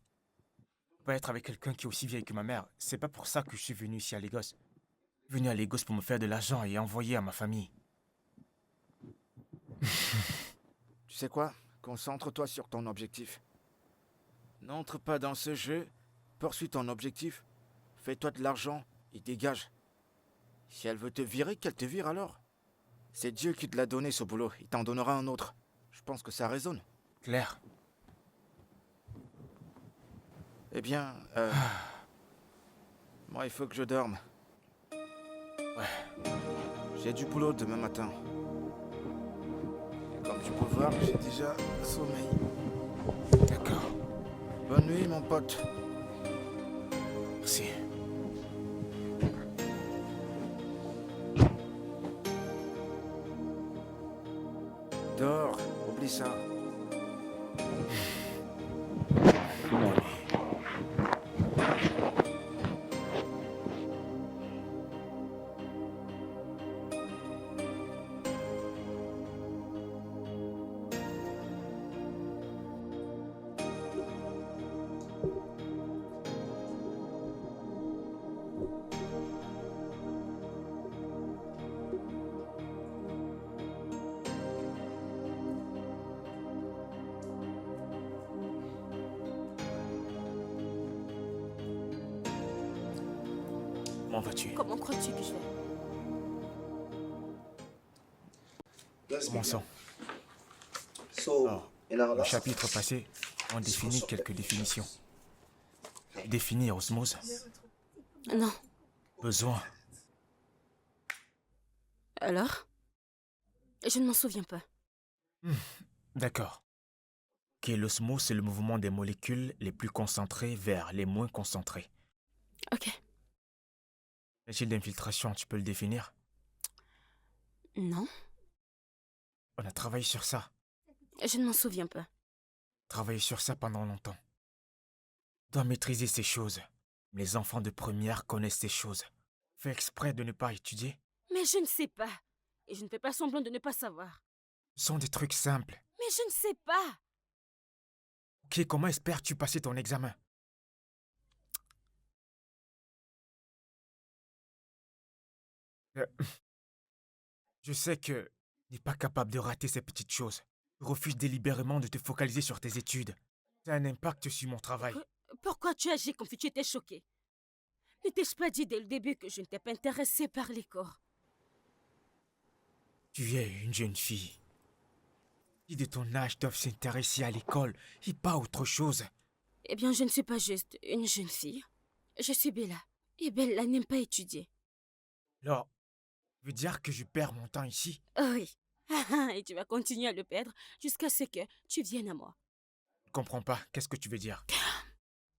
Je peux pas être avec quelqu'un qui est aussi vieille que ma mère. C'est pas pour ça que je suis venu ici à Lagos. Je suis venu à Lagos pour me faire de l'argent et envoyer à ma famille. Tu sais quoi? Concentre-toi sur ton objectif. N'entre pas dans ce jeu. Poursuis ton objectif. Fais-toi de l'argent et dégage. Si elle veut te virer, qu'elle te vire alors. C'est Dieu qui te l'a donné ce boulot. Il t'en donnera un autre. Je pense que ça résonne. Claire, Eh bien, moi, il faut que je dorme. ouais. J'ai du boulot demain matin. Et comme tu peux voir, j'ai déjà sommeil. D'accord. Bonne nuit, mon pote. Merci. Dors, oublie ça. Comment vas-tu? Comment crois-tu que je vais? Commençons. So, Alors, in our au last chapitre passé, on définit quelques définitions. Définir osmose, Non. besoin, Alors? Je ne m'en souviens pas. d'accord. Ok, l'osmose, c'est le mouvement des molécules les plus concentrées vers les moins concentrées. Ok. L'échelle d'infiltration, tu peux le définir? Non. On a travaillé sur ça. Je ne m'en souviens pas. Travaillé sur ça pendant longtemps. Tu dois maîtriser ces choses. Les enfants de première connaissent ces choses. Fais exprès de ne pas étudier. Mais je ne sais pas. Et je ne fais pas semblant de ne pas savoir. Ce sont des trucs simples. Mais je ne sais pas. Ok, comment espères-tu passer ton examen? Je sais que tu n'es pas capable de rater ces petites choses. Tu refuses délibérément de te focaliser sur tes études. Ça a un impact sur mon travail. Pourquoi tu agis comme si tu étais choqué? Ne t'ai-je pas dit dès le début que je ne t'ai pas intéressée par les corps? Tu es une jeune fille. Qui de ton âge doivent s'intéresser à l'école et pas autre chose. Eh bien, je ne suis pas juste une jeune fille. Je suis Bella. Et Bella n'aime pas étudier. Alors, tu veux dire que je perds mon temps ici? Oh oui. Et tu vas continuer à le perdre jusqu'à ce que tu viennes à moi. Je comprends pas. Qu'est-ce que tu veux dire?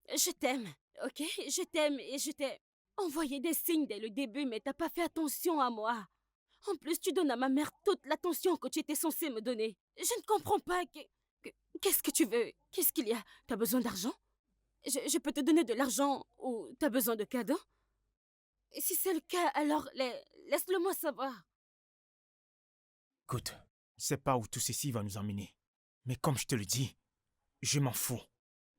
Je t'aime, ok? Je t'aime et je t'ai... envoyé des signes dès le début, mais t'as pas fait attention à moi. En plus, tu donnes à ma mère toute l'attention que tu étais censée me donner. Je ne comprends pas. Qu'est-ce que tu veux? Qu'est-ce qu'il y a? T'as besoin d'argent? Je peux te donner de l'argent ou t'as besoin de cadeaux? Et si c'est le cas, alors laisse-le-moi savoir. Écoute, je sais pas où tout ceci va nous emmener. Mais comme je te le dis, je m'en fous.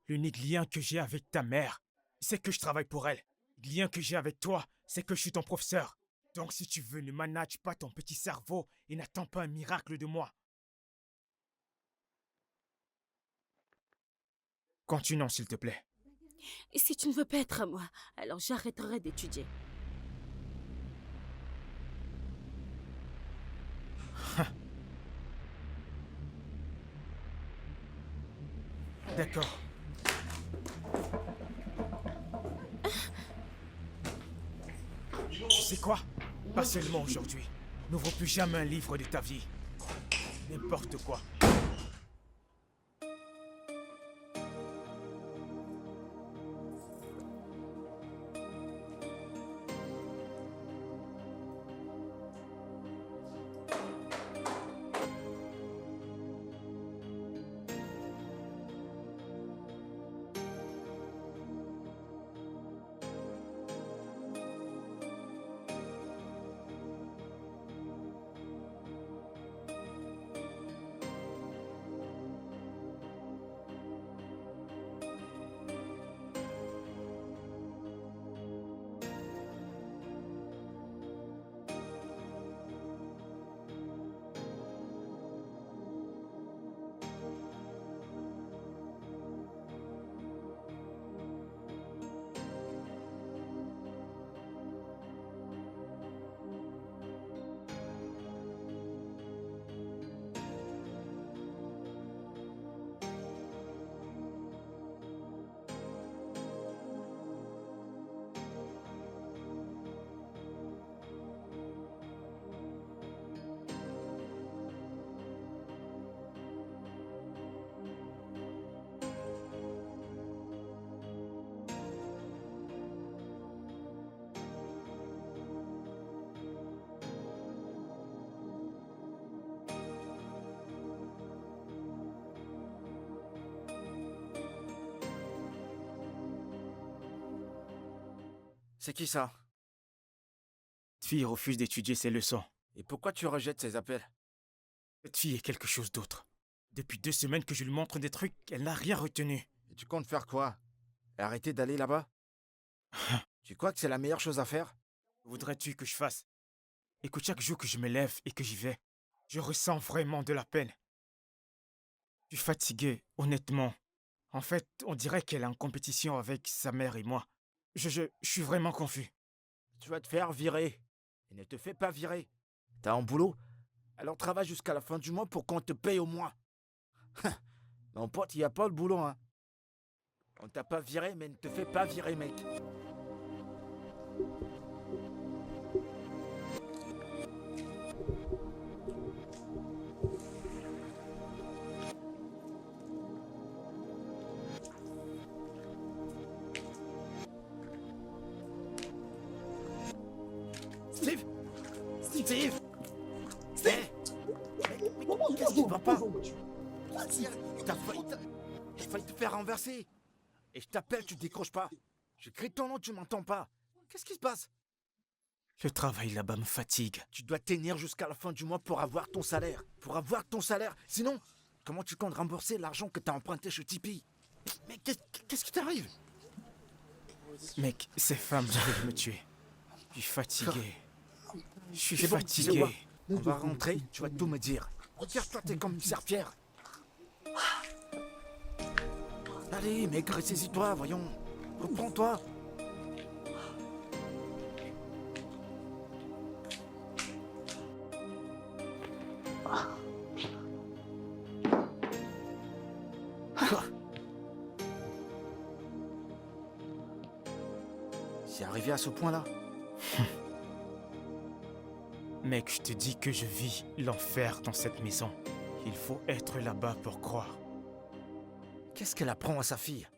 L'unique lien que j'ai avec ta mère, c'est que je travaille pour elle. Le lien que j'ai avec toi, c'est que je suis ton professeur. Donc si tu veux, ne manage pas ton petit cerveau et n'attends pas un miracle de moi. Continuons, s'il te plaît. Et si tu ne veux pas être à moi, alors j'arrêterai d'étudier. D'accord. Tu sais quoi? Pas seulement aujourd'hui. N'ouvre plus jamais un livre de ta vie. N'importe quoi. C'est qui ça? Cette fille refuse d'étudier ses leçons. Et pourquoi tu rejettes ses appels? Cette fille est quelque chose d'autre. Depuis 2 semaines que je lui montre des trucs, elle n'a rien retenu. Et tu comptes faire quoi? Arrêter d'aller là-bas? Tu crois que c'est la meilleure chose à faire? Voudrais-tu que je fasse? Écoute, chaque jour que je me lève et que j'y vais, je ressens vraiment de la peine. Je suis fatigué, honnêtement. En fait, on dirait qu'elle est en compétition avec sa mère et moi. Je suis vraiment confus. Tu vas te faire virer. Et ne te fais pas virer. T'as un boulot? Alors travaille jusqu'à la fin du mois pour qu'on te paye au moins. Mon pote, il n'y a pas le boulot, hein. On t'a pas viré, mais ne te fais pas virer, mec. Steve! Steve! Steve! Mais qu'est-ce qui va pas? J'ai failli te faire renverser. Et je t'appelle, tu décroches pas. Je crie ton nom, tu m'entends pas. Qu'est-ce qui se passe? Le travail là-bas me fatigue. Tu dois tenir jusqu'à la fin du mois pour avoir ton salaire. Pour avoir ton salaire. Sinon, comment tu comptes rembourser l'argent que t'as emprunté chez Tipeee? Mais qu'est-ce qui t'arrive? Mec, ces femmes veulent me tuer. Je suis fatigué. Je suis C'est bon, fatigué. tu sais quoi? On va rentrer, tu vas tout me dire. Regarde-toi, t'es comme une serpillère. Allez, mec, ressaisis-toi, voyons. Reprends-toi. C'est arrivé à ce point-là. Mec, je te dis que je vis l'enfer dans cette maison. Il faut être là-bas pour croire. Qu'est-ce qu'elle apprend à sa fille?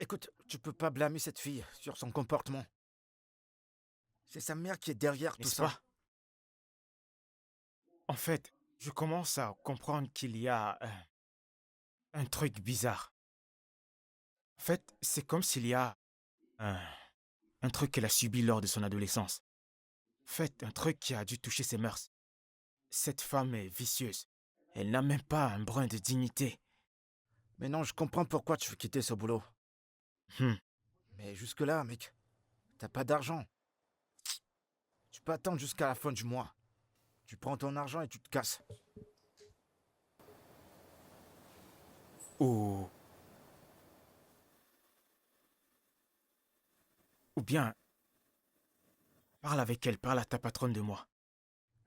Écoute, tu peux pas blâmer cette fille sur son comportement. C'est sa mère qui est derrière tout N'est-ce ça. pas? En fait, je commence à comprendre qu'il y a un truc bizarre. En fait, c'est comme s'il y a un, un truc qu'elle a subi lors de son adolescence. En fait, un truc qui a dû toucher ses mœurs. Cette femme est vicieuse. Elle n'a même pas un brin de dignité. Mais non, je comprends pourquoi tu veux quitter ce boulot. Hmm. Mais jusque-là, mec, t'as pas d'argent. Tu peux attendre jusqu'à la fin du mois. Tu prends ton argent et tu te casses. Ou... Ou bien... Parle avec elle, parle à ta patronne de moi.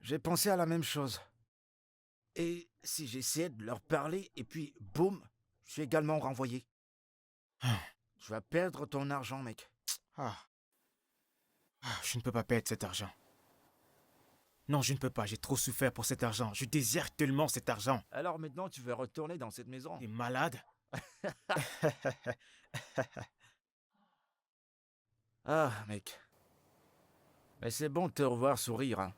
J'ai pensé à la même chose. Et si j'essayais de leur parler et puis boum, je suis également renvoyé. Ah. Tu vas perdre ton argent, mec. Je ne peux pas perdre cet argent. Non, je ne peux pas, j'ai trop souffert pour cet argent. Je désire tellement cet argent. Alors maintenant, tu veux retourner dans cette maison. T'es malade? Ah, mec. Mais c'est bon de te revoir sourire, hein.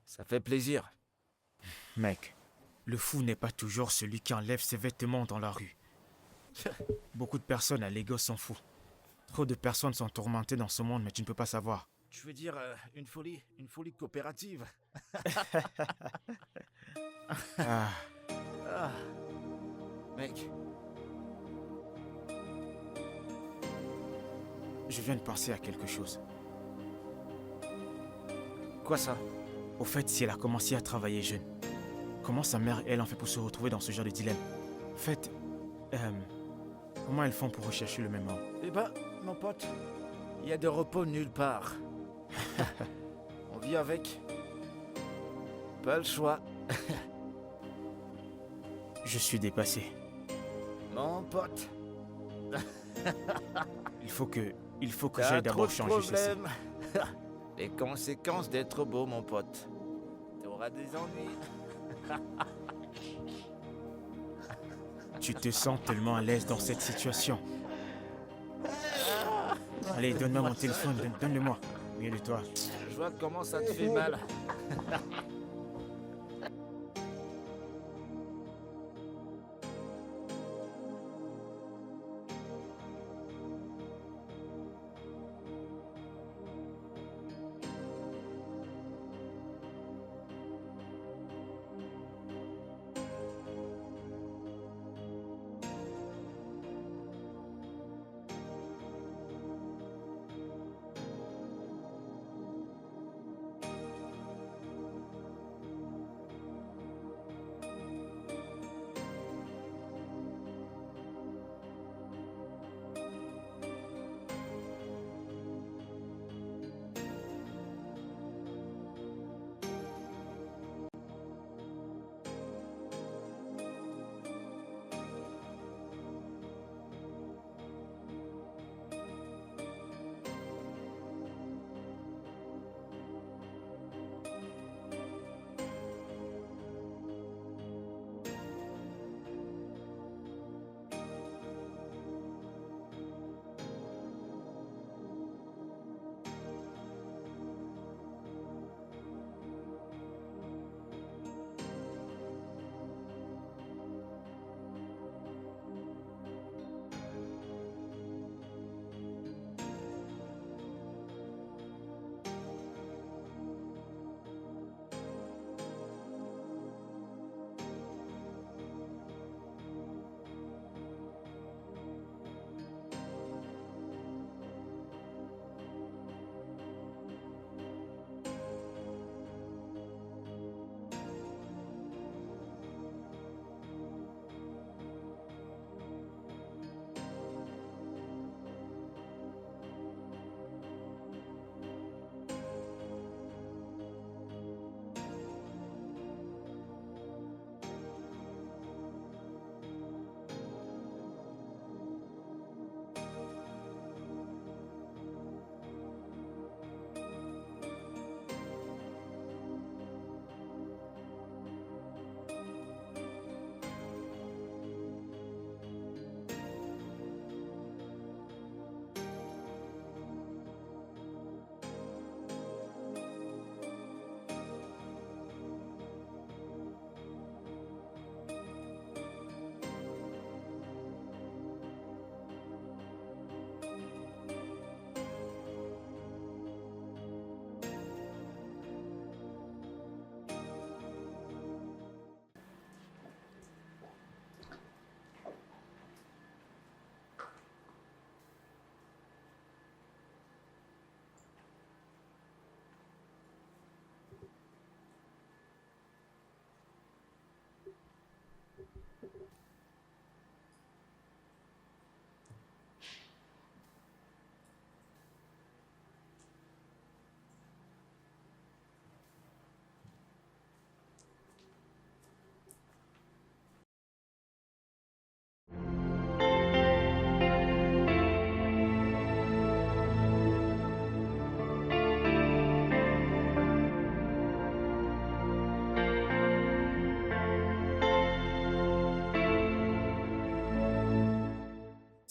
Ça fait plaisir. Mec, le fou n'est pas toujours celui qui enlève ses vêtements dans la rue. Beaucoup de personnes à Lagos s'en foutent. Trop de personnes sont tourmentées dans ce monde, mais tu ne peux pas savoir. Tu veux dire une folie coopérative. Ah, Ah, mec, je viens de penser à quelque chose. quoi ça? Au fait, si elle a commencé à travailler jeune, comment sa mère, elle, en fait pour se retrouver dans ce genre de dilemme? En fait, comment elles font pour rechercher le même homme? Eh ben, mon pote, il y a de repos nulle part. On vit avec. Pas le choix. Je suis dépassé. Mon pote, Il faut que t'as j'aille trop d'abord de changer ceci. problèmes. Les conséquences d'être beau, mon pote. T'auras des ennuis. Tu te sens tellement à l'aise dans cette situation. Allez, donne-moi mon téléphone, donne-le-moi. Mieux de toi. Je vois comment ça te fait mal.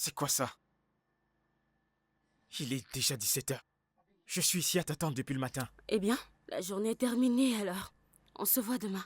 C'est quoi ça? Il est déjà 17h. Je suis ici à t'attendre depuis le matin. Eh bien, la journée est terminée alors. On se voit demain.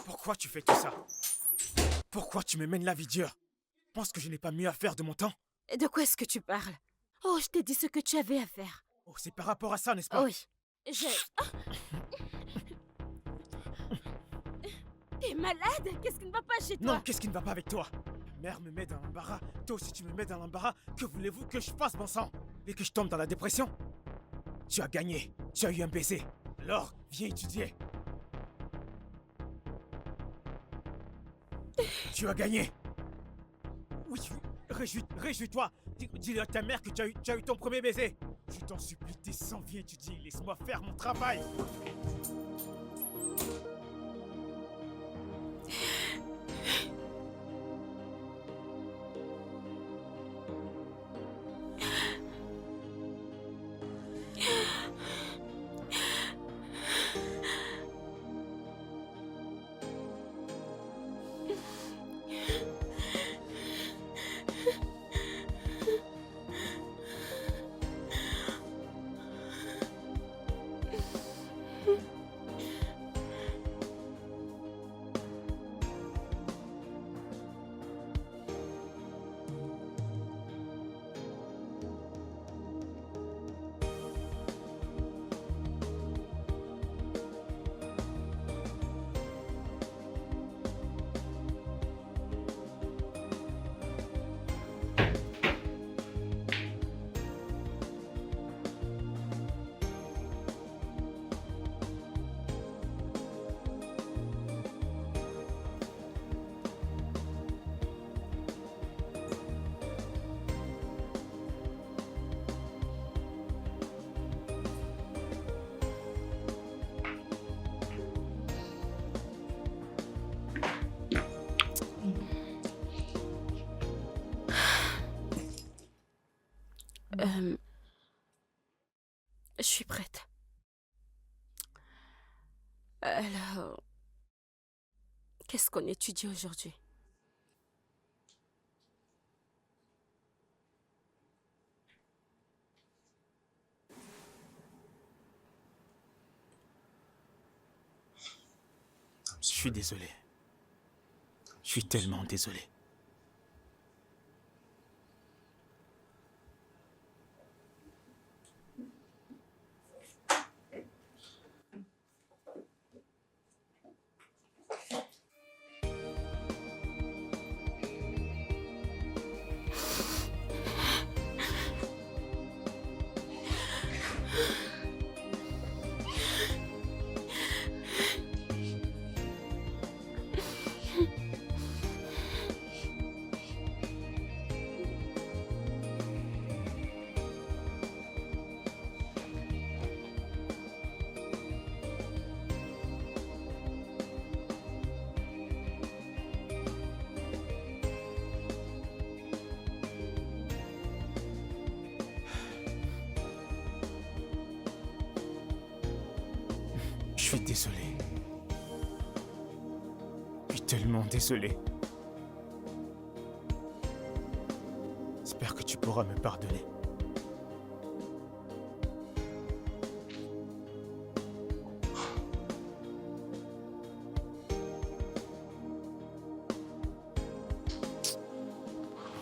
Pourquoi tu fais tout ça? Pourquoi tu me mènes la vie dure? Penses que je n'ai pas mieux à faire de mon temps? Et de quoi est-ce que tu parles? Oh, je t'ai dit ce que tu avais à faire. Oh, c'est par rapport à ça, n'est-ce pas? Oui. Ah. T'es malade? Qu'est-ce qui ne va pas chez toi? Non, qu'est-ce qui ne va pas avec toi? Ma mère me met dans l'embarras, toi aussi tu me mets dans l'embarras. Que voulez-vous que je fasse, bon sang? Et que je tombe dans la dépression? Tu as gagné, tu as eu un baiser. Alors, viens étudier. Tu as gagné. Oui, réjouis-toi. Dis à ta mère que tu as eu ton premier baiser. Je t'en supplie, descends, viens étudier. Laisse-moi faire mon travail. Je suis prête. Alors, qu'est-ce qu'on étudie aujourd'hui? Je suis désolé. Je suis tellement désolé. Je suis désolé. Je suis tellement désolé. J'espère que tu pourras me pardonner.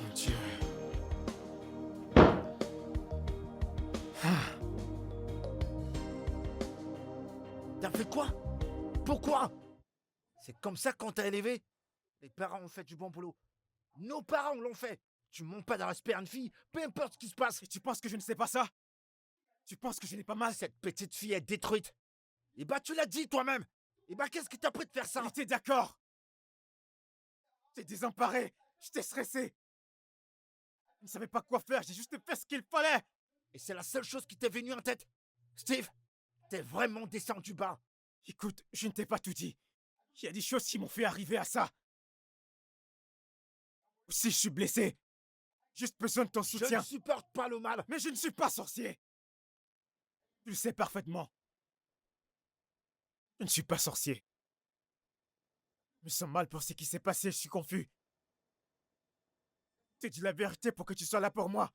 Mon Dieu. T'as fait quoi? Pourquoi? C'est comme ça qu'on t'a élevé? Les parents ont fait du bon boulot. Nos parents l'ont fait. Tu montes pas dans la une fille, peu importe ce qui se passe. Et tu penses que je ne sais pas ça? Tu penses que je n'ai pas mal? Cette petite fille est détruite. Et bah tu l'as dit toi-même. Et bah qu'est-ce qui t'a pris de faire ça? J'étais d'accord. T'es désemparé. J'étais stressé. Je ne savais pas quoi faire, j'ai juste fait ce qu'il fallait. Et c'est la seule chose qui t'est venue en tête? Steve, t'es vraiment descendu bas. Écoute, je ne t'ai pas tout dit. Il y a des choses qui m'ont fait arriver à ça. Si je suis blessé, juste besoin de ton Je soutien. ne supporte pas le mal. Mais je ne suis pas sorcier. Tu le sais parfaitement. Je ne suis pas sorcier. Je me sens mal pour ce qui s'est passé, je suis confus. T'as dit la vérité pour que tu sois là pour moi.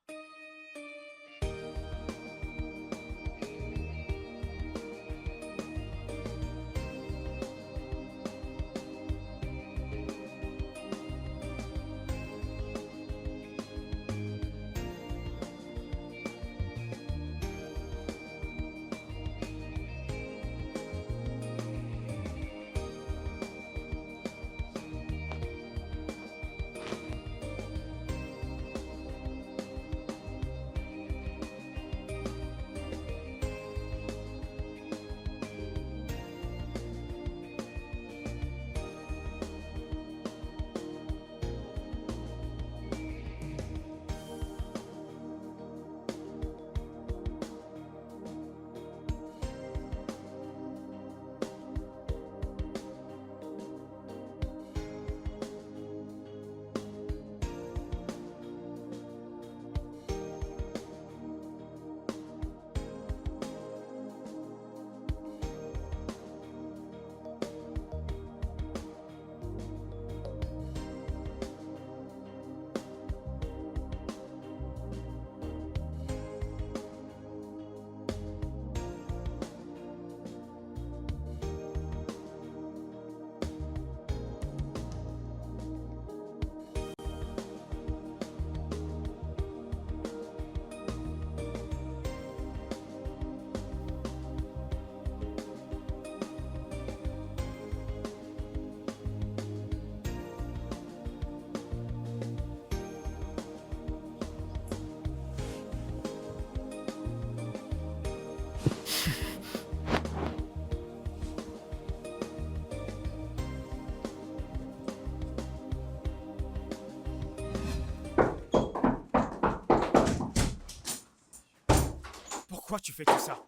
Pourquoi tu fais tout ça?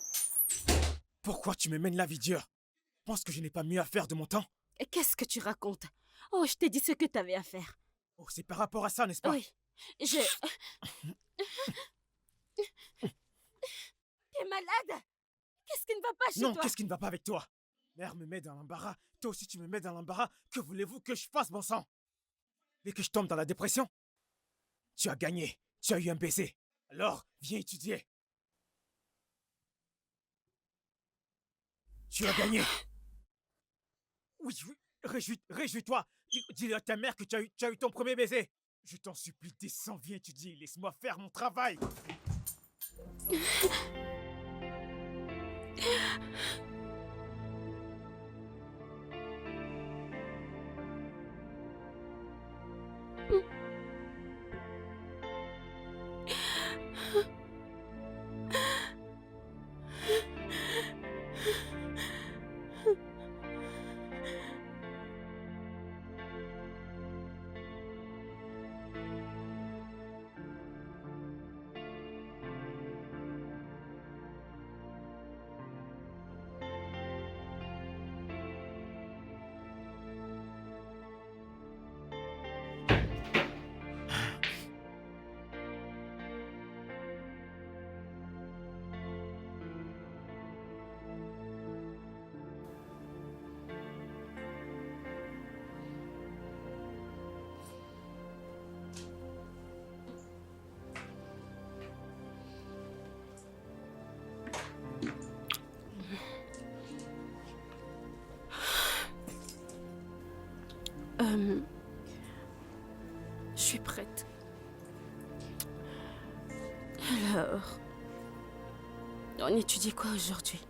Pourquoi tu me mènes la vie dure? Penses que je n'ai pas mieux à faire de mon temps? Et qu'est-ce que tu racontes? Oh, je t'ai dit ce que t'avais à faire. Oh, c'est par rapport à ça, n'est-ce pas? Oui, je... T'es malade? Qu'est-ce qui ne va pas chez Non, toi? qu'est-ce qui ne va pas avec toi? Mère me met dans l'embarras, toi aussi tu me mets dans l'embarras. Que voulez-vous que je fasse, bon sang? Et que je tombe dans la dépression? Tu as gagné, tu as eu un baiser. Alors, viens étudier. Tu as gagné. Oui, oui, réjouis-toi. Dis à ta mère que tu as eu ton premier baiser. Je t'en supplie, descends, viens étudier. Laisse-moi faire mon travail. Je suis prête. Alors, on étudie quoi aujourd'hui?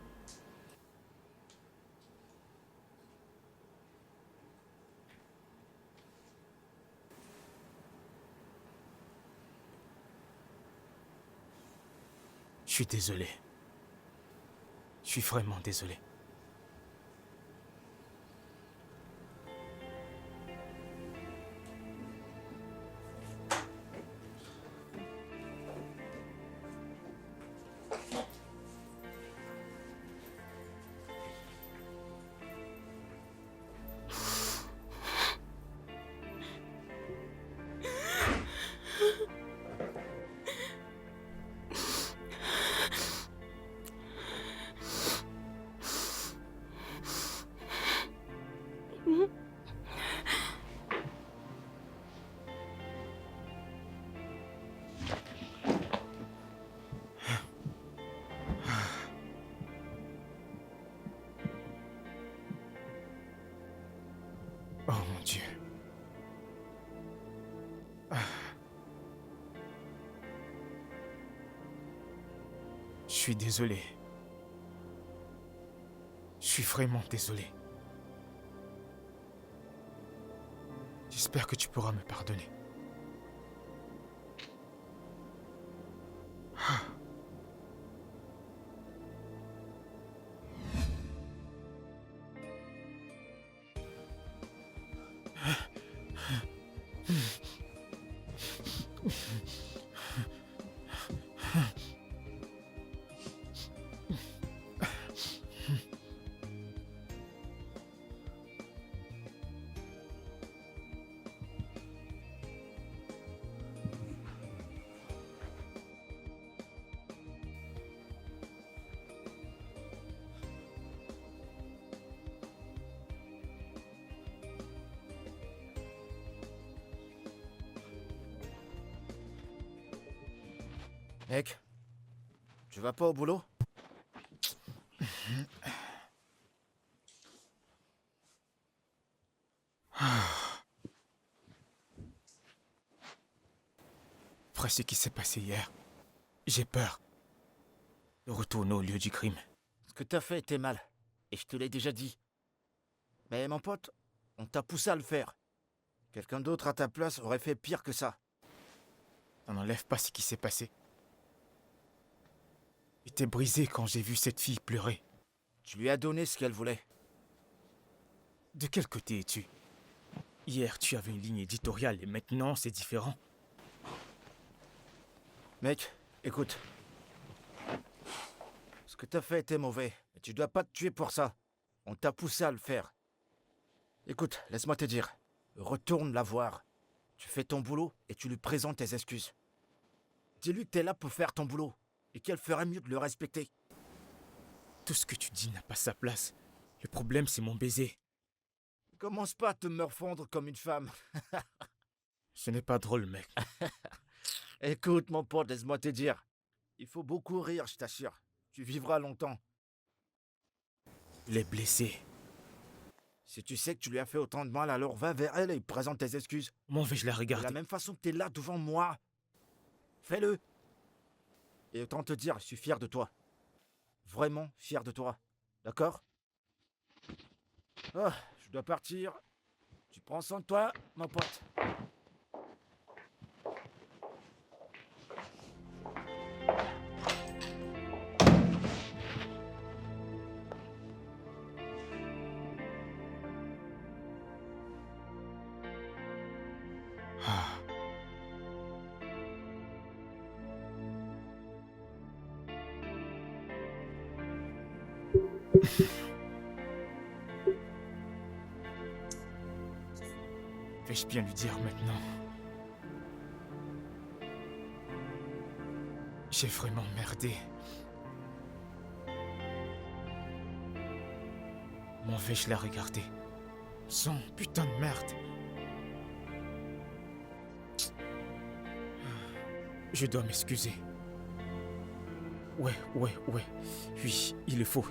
Je suis désolé. suis vraiment désolé. Oh mon Dieu. Je suis désolé. Je suis vraiment désolé. J'espère que tu pourras me pardonner. Mec, tu vas pas au boulot? Après ce qui s'est passé hier, j'ai peur de retourner au lieu du crime. Ce que t'as fait était mal, et je te l'ai déjà dit. Mais mon pote, on t'a poussé à le faire. Quelqu'un d'autre à ta place aurait fait pire que ça. Ça n'enlève pas ce qui s'est passé. J'étais brisé quand j'ai vu cette fille pleurer. Tu lui as donné ce qu'elle voulait. De quel côté es-tu? Hier, tu avais une ligne éditoriale et maintenant, c'est différent. Mec, écoute. Ce que t'as fait était mauvais, mais tu dois pas te tuer pour ça. On t'a poussé à le faire. Écoute, laisse-moi te dire. Retourne la voir. Tu fais ton boulot et tu lui présentes tes excuses. Dis-lui que t'es là pour faire ton boulot et qu'elle ferait mieux de le respecter. Tout ce que tu dis n'a pas sa place. Le problème, c'est mon baiser. Commence pas à te morfondre comme une femme. Ce n'est pas drôle, mec. Écoute, mon pote, laisse-moi te dire. Il faut beaucoup rire, je t'assure. Tu vivras longtemps. Il est blessé. Si tu sais que tu lui as fait autant de mal, alors va vers elle et présente tes excuses. Comment vais-je la De regarder? la même façon que t'es là devant moi. Fais-le. Et autant te dire, je suis fier de toi. Vraiment fier de toi. D'accord? Ah, je dois partir. Tu prends soin de toi, mon pote. Ah. Vais-je bien lui dire maintenant? J'ai vraiment merdé. Comment vais-je la regarder? Son putain de merde. Je dois m'excuser. Ouais. Oui, il le faut.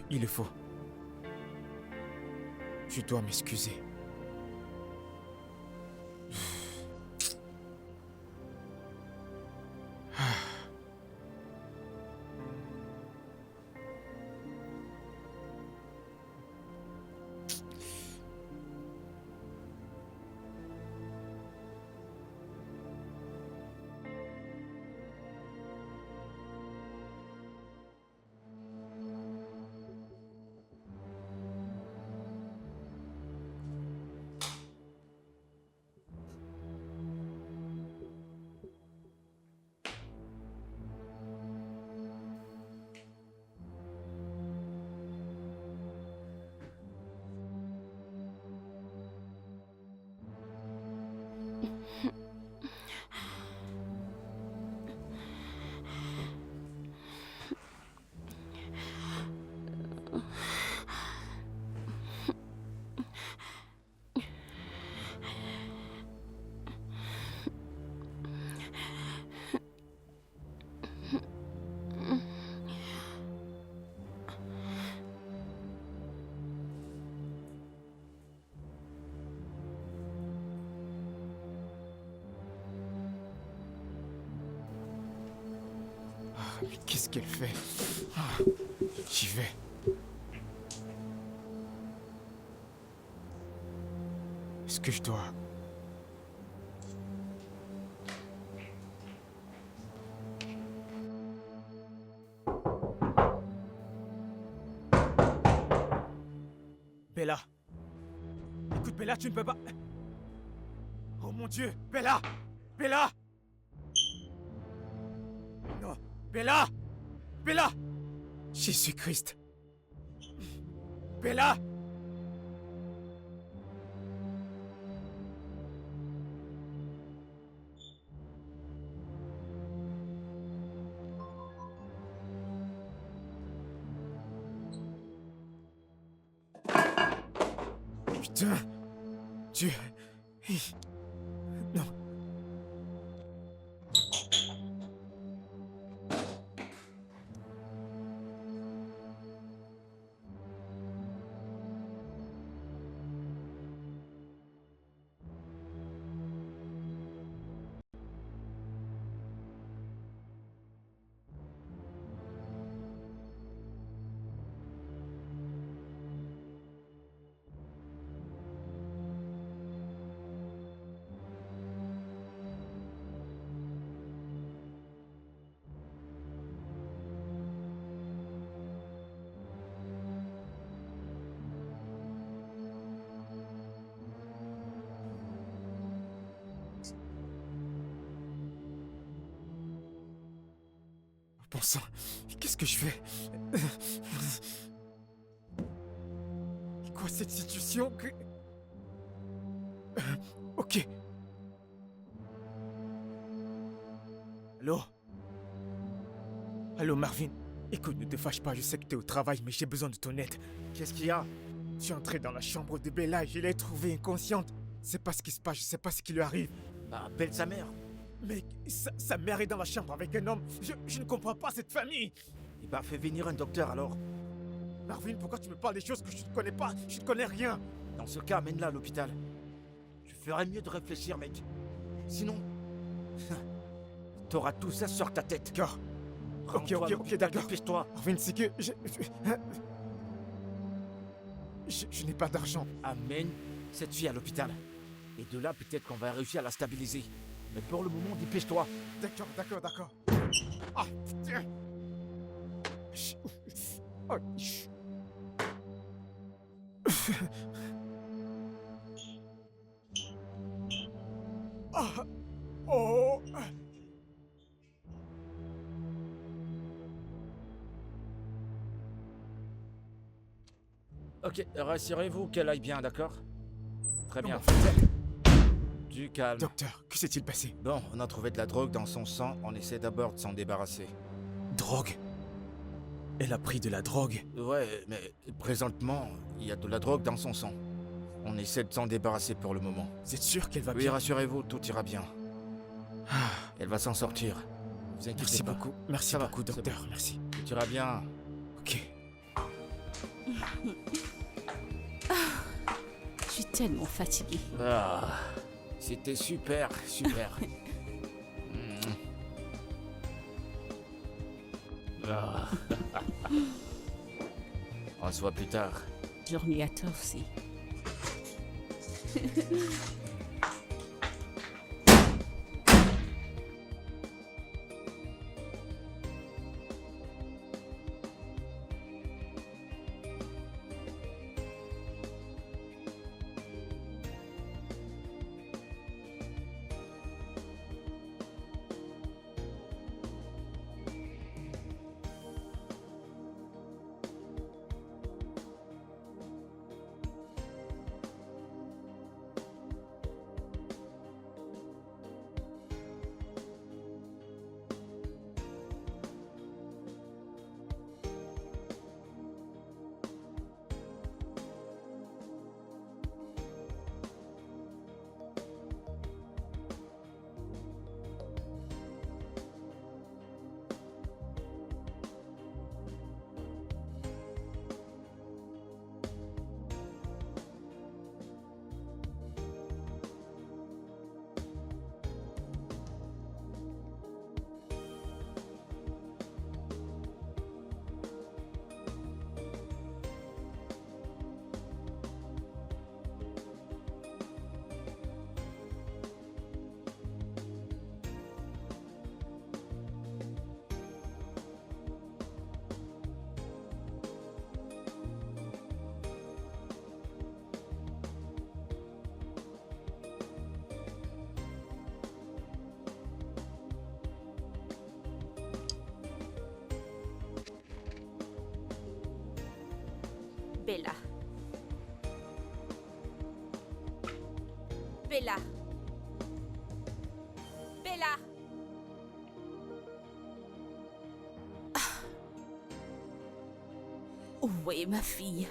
Je dois m'excuser. mais qu'est-ce qu'elle fait? J'y vais. Est-ce que je dois... Bella. Écoute, Bella, tu ne peux pas... Oh mon Dieu, Bella! Bella! Non, Bella! Bella! Jésus-Christ! Bella! Putain! Dieu! Non! Bon sang, qu'est-ce que je fais? Quoi cette situation que... Ok. Allô? Allô Marvin? Écoute, ne te fâche pas, je sais que t'es au travail, mais j'ai besoin de ton aide. Qu'est-ce qu'il y a? Je suis entré dans la chambre de Bella et je l'ai trouvée inconsciente. Je sais pas ce qui se passe, je sais pas ce qui lui arrive. Bah, appelle sa mère. Mais sa mère est dans la chambre avec un homme. Je ne comprends pas cette famille. Et bah, fais venir un docteur alors. Marvin, pourquoi tu me parles des choses que je ne connais pas? Je ne connais rien. Dans ce cas, amène-la à l'hôpital. Tu ferais mieux de réfléchir, mec. Sinon... T'auras tout ça sur ta tête. D'accord. Ok, Rends-toi à l'hôpital, d'accord. dépêche-toi. Marvin, c'est que... Je n'ai pas d'argent. Amène cette fille à l'hôpital. Et de là, peut-être qu'on va réussir à la stabiliser. Mais pour le moment, dépêche-toi. D'accord. Ah, putain. Oh, chut. Ah, oh. Ok, rassurez-vous qu'elle aille bien, d'accord? Très bien. Comment fait-elle? Du calme. Docteur, que s'est-il passé? Bon, on a trouvé de la drogue dans son sang. On essaie d'abord de s'en débarrasser. Drogue? Elle a pris de la drogue? Ouais, mais présentement, il y a de la drogue dans son sang. On essaie de s'en débarrasser pour le moment. Vous êtes sûr qu'elle va Oui, bien? rassurez-vous, tout ira bien. Ah, Elle va s'en sortir. Vous inquiétez merci pas. beaucoup. Merci Ça va, beaucoup, c'est docteur. bon. Merci. Tout ira bien. Ok. Je suis tellement fatiguée. Ah, c'était super. Ah. On se voit plus tard. Journée à toi aussi. Bella. Bella. Bella. Où est ma fille?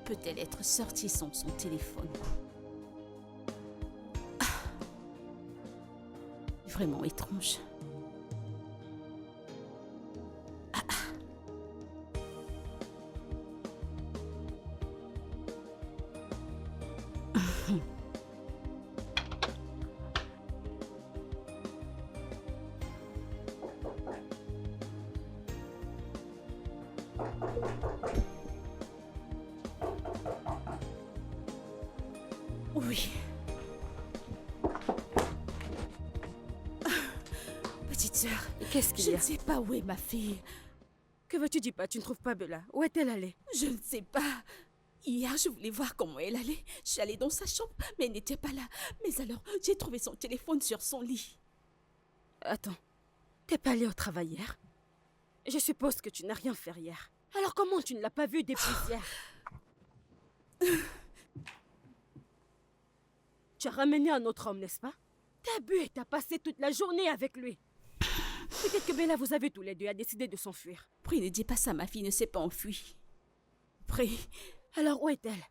Peut-elle être sortie sans son téléphone? Vraiment étrange. Oui. Petite sœur, Qu'est-ce qu'il je y ne a? sais pas où est ma fille. Que veux-tu dire pas? Tu ne trouves pas Bella? Où est-elle allée? Je ne sais pas. Hier, je voulais voir comment elle allait. Je suis allée dans sa chambre, mais elle n'était pas là. Mais alors, j'ai trouvé son téléphone sur son lit. Attends, t'es pas allée au travail hier? Je suppose que tu n'as rien fait hier. Alors comment tu ne l'as pas vue depuis hier? Tu as ramené un autre homme, n'est-ce pas? T'as bu et t'as passé toute la journée avec lui. Peut-être que Bella vous a vu tous les deux et a décidé de s'enfuir. Prie, ne dis pas ça, ma fille ne s'est pas enfuie. Prie. Alors où est-elle?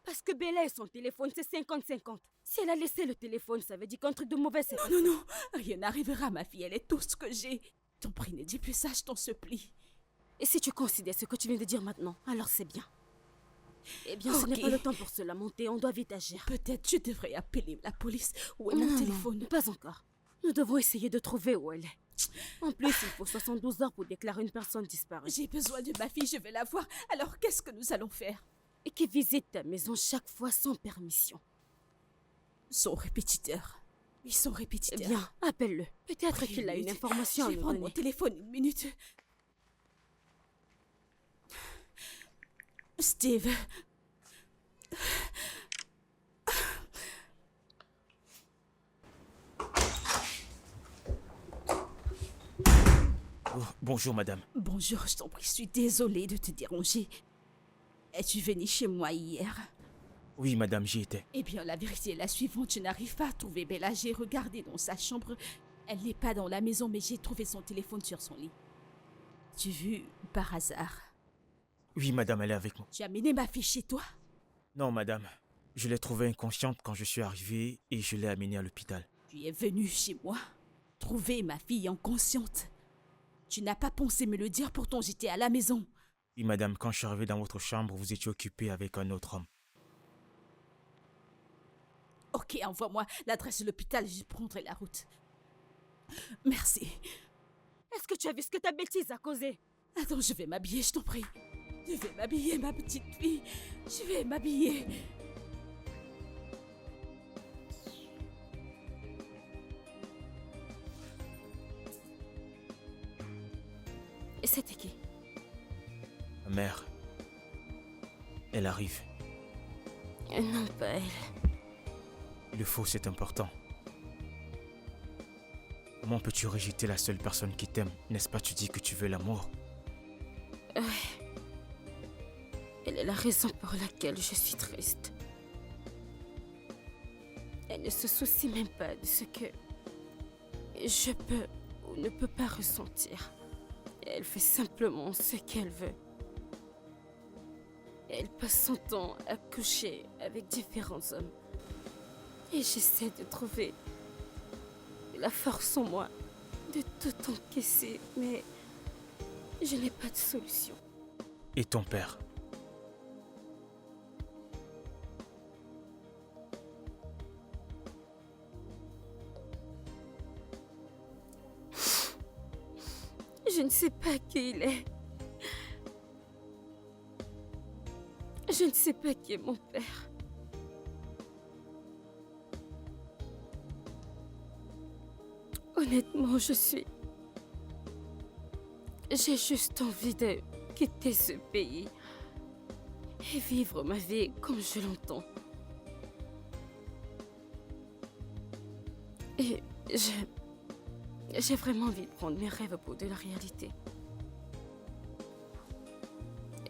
Parce que Bella et son téléphone, c'est 50-50. Si elle a laissé le téléphone, ça veut dire qu'un truc de mauvais s'est passé. Non, non, rien n'arrivera, ma fille. Elle est tout ce que j'ai. Ton prie, ne dis plus ça, je t'en supplie. Et si tu considères ce que tu viens de dire maintenant, alors c'est bien. Eh bien, ce n'est Ok. pas le temps pour cela monter, on doit vite agir. Peut-être je devrais appeler la police. Où est Non, mon non, téléphone? pas encore. Nous devons essayer de trouver où elle est. En plus, il faut 72 heures pour déclarer une personne disparue. J'ai besoin de ma fille, je vais la voir. Alors qu'est-ce que nous allons faire? Et qui visite ta maison chaque fois sans permission. Son répétiteur. Oui, son Eh répétiteur. bien, appelle-le. Peut-être qu'il a une Minute. information à Je vais nous prendre mon donner. téléphone une minute. Steve. Oh, bonjour, madame. Bonjour, je t'en prie, je suis désolée de te déranger. Es-tu venu chez moi hier? Oui, madame, j'y étais. Eh bien, la vérité est la suivante. Je n'arrive pas à trouver Bella. J'ai regardé dans sa chambre. Elle n'est pas dans la maison, mais j'ai trouvé son téléphone sur son lit. Tu vu par hasard? Oui, madame, elle est avec moi. Tu as amené ma fille chez toi? Non, madame. Je l'ai trouvée inconsciente quand je suis arrivé et je l'ai amenée à l'hôpital. Tu es venu chez moi trouver ma fille inconsciente. Tu n'as pas pensé me le dire, pourtant j'étais à la maison. Oui, madame, quand je suis arrivé dans votre chambre, vous étiez occupée avec un autre homme. Ok, envoie-moi l'adresse de l'hôpital, je prendrai la route. Merci. Est-ce que tu as vu ce que ta bêtise a causé? Attends, je vais m'habiller, je t'en prie. Je vais m'habiller, ma petite fille. Je vais m'habiller. Et c'était qui? Ma mère. Elle arrive. Non, pas elle. Le faux, c'est important. Comment peux-tu rejeter la seule personne qui t'aime? N'est-ce pas, tu dis que tu veux l'amour? Elle est la raison pour laquelle je suis triste. Elle ne se soucie même pas de ce que je peux ou ne peux pas ressentir. Elle fait simplement ce qu'elle veut. Elle passe son temps à coucher avec différents hommes. Et j'essaie de trouver la force en moi de tout encaisser, mais je n'ai pas de solution. Et ton père? Je ne sais pas qui il est. Je ne sais pas qui est mon père. Honnêtement, j'ai juste envie de quitter ce pays et vivre ma vie comme je l'entends. Et j'ai vraiment envie de prendre mes rêves au bout de la réalité.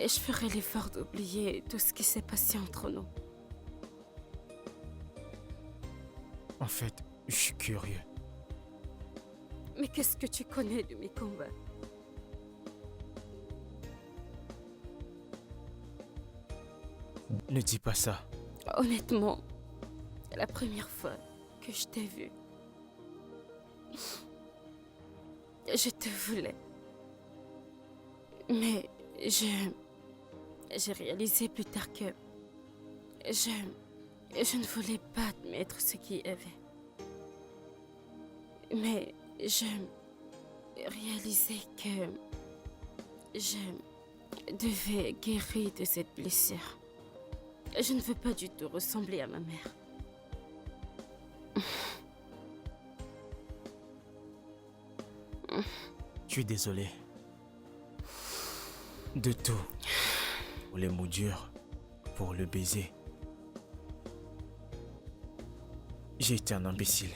Et je ferai l'effort d'oublier tout ce qui s'est passé entre nous. En fait, je suis curieux. Mais qu'est-ce que tu connais de mes combats? Ne dis pas ça. Honnêtement, la première fois que je t'ai vu, je te voulais. Mais j'ai réalisé plus tard que je ne voulais pas admettre ce qu'il y avait. Mais je réalisais que je devais guérir de cette blessure. Je ne veux pas du tout ressembler à ma mère. Je suis désolé. De tout. Pour les mots durs, pour le baiser. J'ai été un imbécile.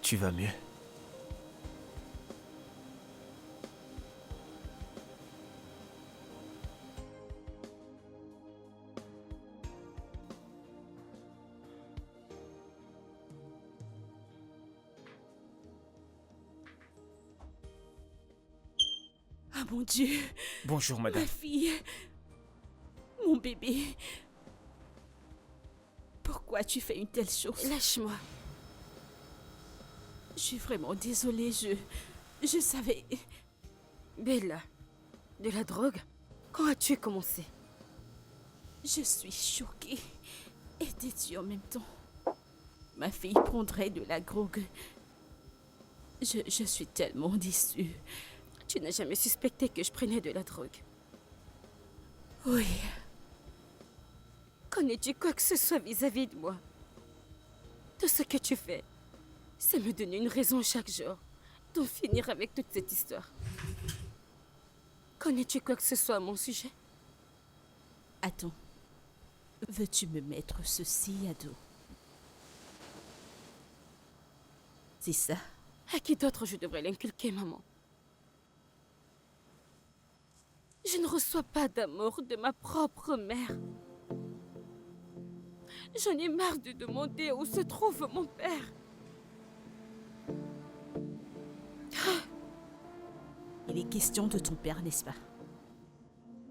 Tu vas mieux? Ah mon Dieu, Bonjour, madame. ma fille, mon bébé. Pourquoi tu fais une telle chose? Lâche-moi. Je suis vraiment désolée, je savais... Bella, de la drogue? Quand as-tu commencé? Je suis choquée et déçue en même temps. Ma fille prendrait de la drogue. Je suis tellement déçue. Tu n'as jamais suspecté que je prenais de la drogue. Oui, Connais-tu quoi que ce soit vis-à-vis de moi? Tout ce que tu fais, c'est me donner une raison chaque jour d'en finir avec toute cette histoire. Connais-tu quoi que ce soit à mon sujet? attends. Veux-tu me mettre ceci à dos? C'est ça? À qui d'autre je devrais l'inculquer, maman? Je ne reçois pas d'amour de ma propre mère. J'en ai marre de demander où se trouve mon père. Il est question de ton père, n'est-ce pas?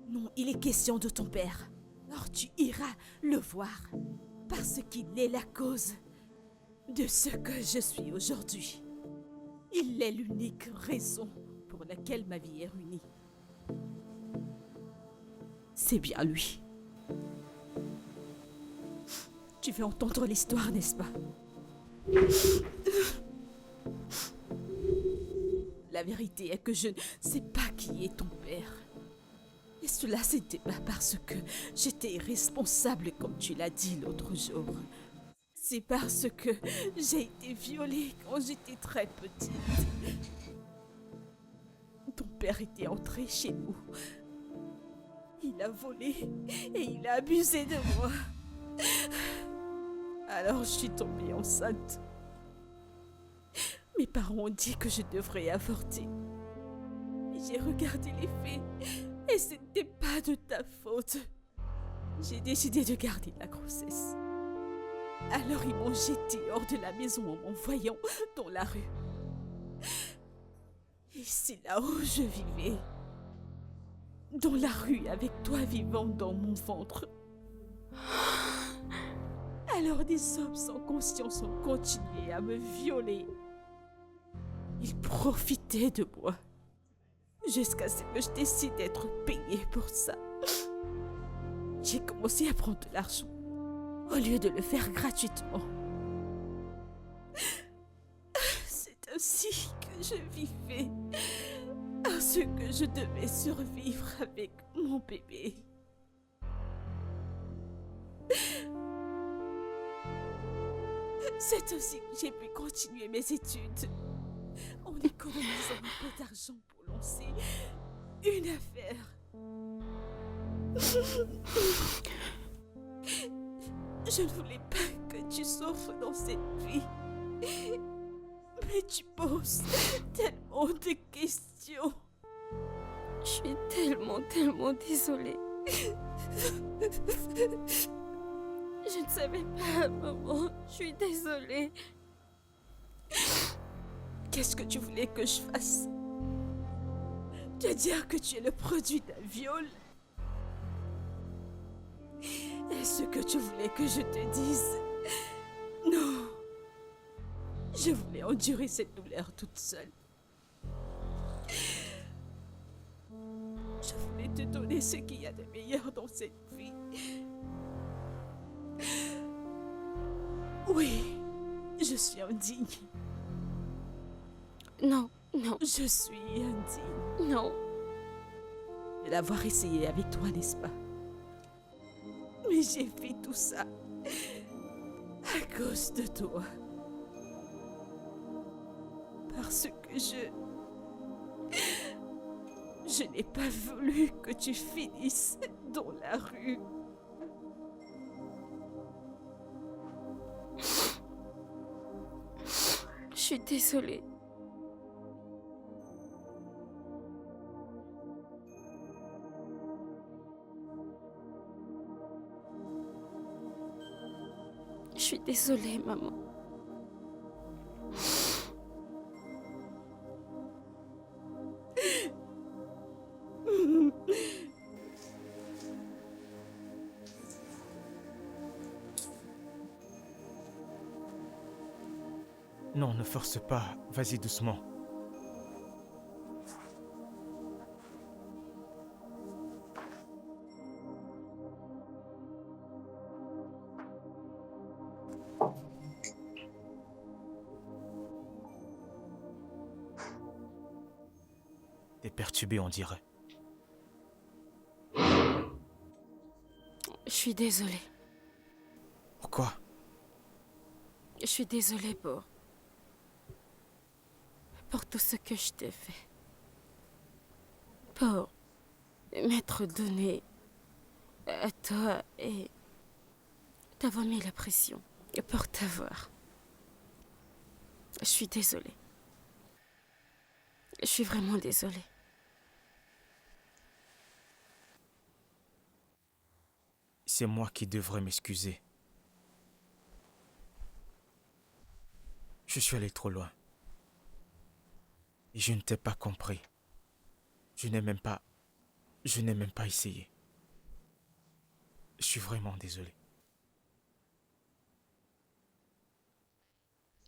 Non, il est question de ton père. Alors tu iras le voir, parce qu'il est la cause de ce que je suis aujourd'hui. Il est l'unique raison pour laquelle ma vie est ruinée. C'est bien lui. Tu veux entendre l'histoire, n'est-ce pas? La vérité est que je ne sais pas qui est ton père. Et cela, c'était pas parce que j'étais irresponsable, comme tu l'as dit l'autre jour. C'est parce que j'ai été violée quand j'étais très petite. Ton père était entré chez nous. Il a volé et il a abusé de moi. Alors je suis tombée enceinte. Mes parents ont dit que je devrais avorter. J'ai regardé les faits et ce n'était pas de ta faute. J'ai décidé de garder la grossesse. Alors ils m'ont jetée hors de la maison en m'envoyant dans la rue. Et c'est là où je vivais. Dans la rue avec toi vivant dans mon ventre. Alors des hommes sans conscience ont continué à me violer. Ils profitaient de moi. jusqu'à ce que je décide d'être payée pour ça. J'ai commencé à prendre de l'argent au lieu de le faire gratuitement. C'est ainsi que je vivais, parce que je devais survivre avec mon bébé. C'est aussi que j'ai pu continuer mes études en économisant un peu d'argent pour lancer une affaire. Je ne voulais pas que tu souffres dans cette vie. Mais tu poses tellement de questions. Je suis tellement désolée. Je ne savais pas, maman. Je suis désolée. Qu'est-ce que tu voulais que je fasse? Te dire que tu es le produit d'un viol? Est-ce que tu voulais que je te dise? Non. Je voulais endurer cette douleur toute seule. Je voulais te donner ce qu'il y a de meilleur dans cette vie. Oui, je suis indigne. Non, non, Je suis indigne non. de l'avoir essayé avec toi, n'est-ce pas? Mais j'ai fait tout ça à cause de toi. Parce que je n'ai pas voulu que tu finisses dans la rue. Je suis désolée. Je suis désolée, maman. Non, ne force pas. Vas-y doucement. T'es perturbé, on dirait. Je suis désolée. Pourquoi? Je suis désolée pour tout ce que je t'ai fait. Pour m'être donné à toi et t'avoir mis la pression pour t'avoir. Je suis désolée. Je suis vraiment désolée. C'est moi qui devrais m'excuser. Je suis allé trop loin. Et je ne t'ai pas compris. Je n'ai même pas essayé. Je suis vraiment désolé.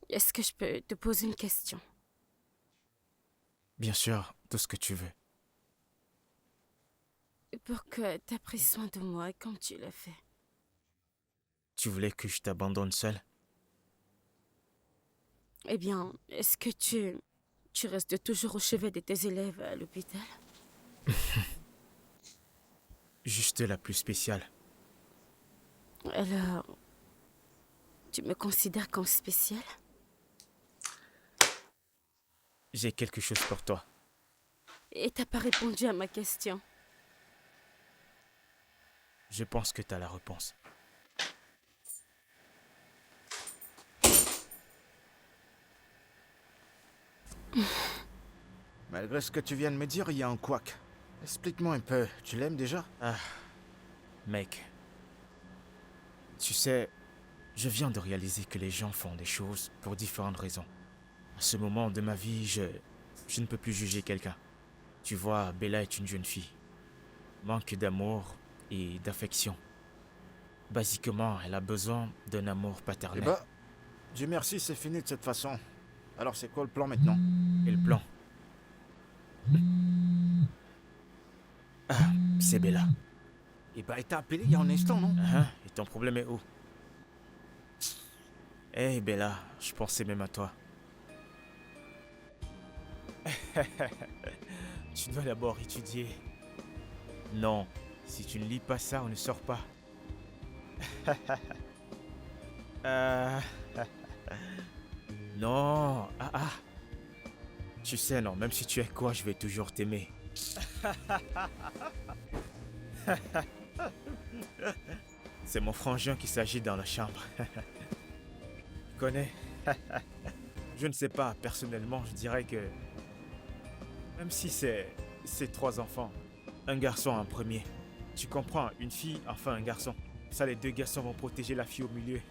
Est-ce que je peux te poser une question? Bien sûr, tout ce que tu veux. Pourquoi t'as pris soin de moi comme tu l'as fait? Tu voulais que je t'abandonne seul? Eh bien, est-ce que tu restes toujours au chevet de tes élèves à l'hôpital? Juste la plus spéciale. Alors, tu me considères comme spécial? J'ai quelque chose pour toi. Et t'as pas répondu à ma question. Je pense que t'as la réponse. Malgré ce que tu viens de me dire, il y a un couac. Explique-moi un peu, tu l'aimes déjà? Mec, tu sais, je viens de réaliser que les gens font des choses pour différentes raisons. À ce moment de ma vie, je ne peux plus juger quelqu'un. Tu vois, Bella est une jeune fille. Manque d'amour et d'affection. Basiquement, elle a besoin d'un amour Eh paternel. bah, Dieu merci, c'est fini de cette façon. Alors c'est quoi le plan maintenant? Et le plan? sais, Bella. Eh ben, elle t'a appelé il y a un instant, non? Hein? Et ton problème est où? Hey, Bella, je pensais même à toi. Tu dois d'abord étudier. Non, si tu ne lis pas ça, on ne sort pas. Euh, Non, Tu sais, non, même si tu es quoi, je vais toujours t'aimer. C'est mon frangin qui s'agit dans la chambre. Tu connais? Je ne sais pas, personnellement, je dirais que... Même si c'est 3 enfants, un garçon en premier. Tu comprends, une fille, enfin un garçon. Ça, les 2 garçons vont protéger la fille au milieu.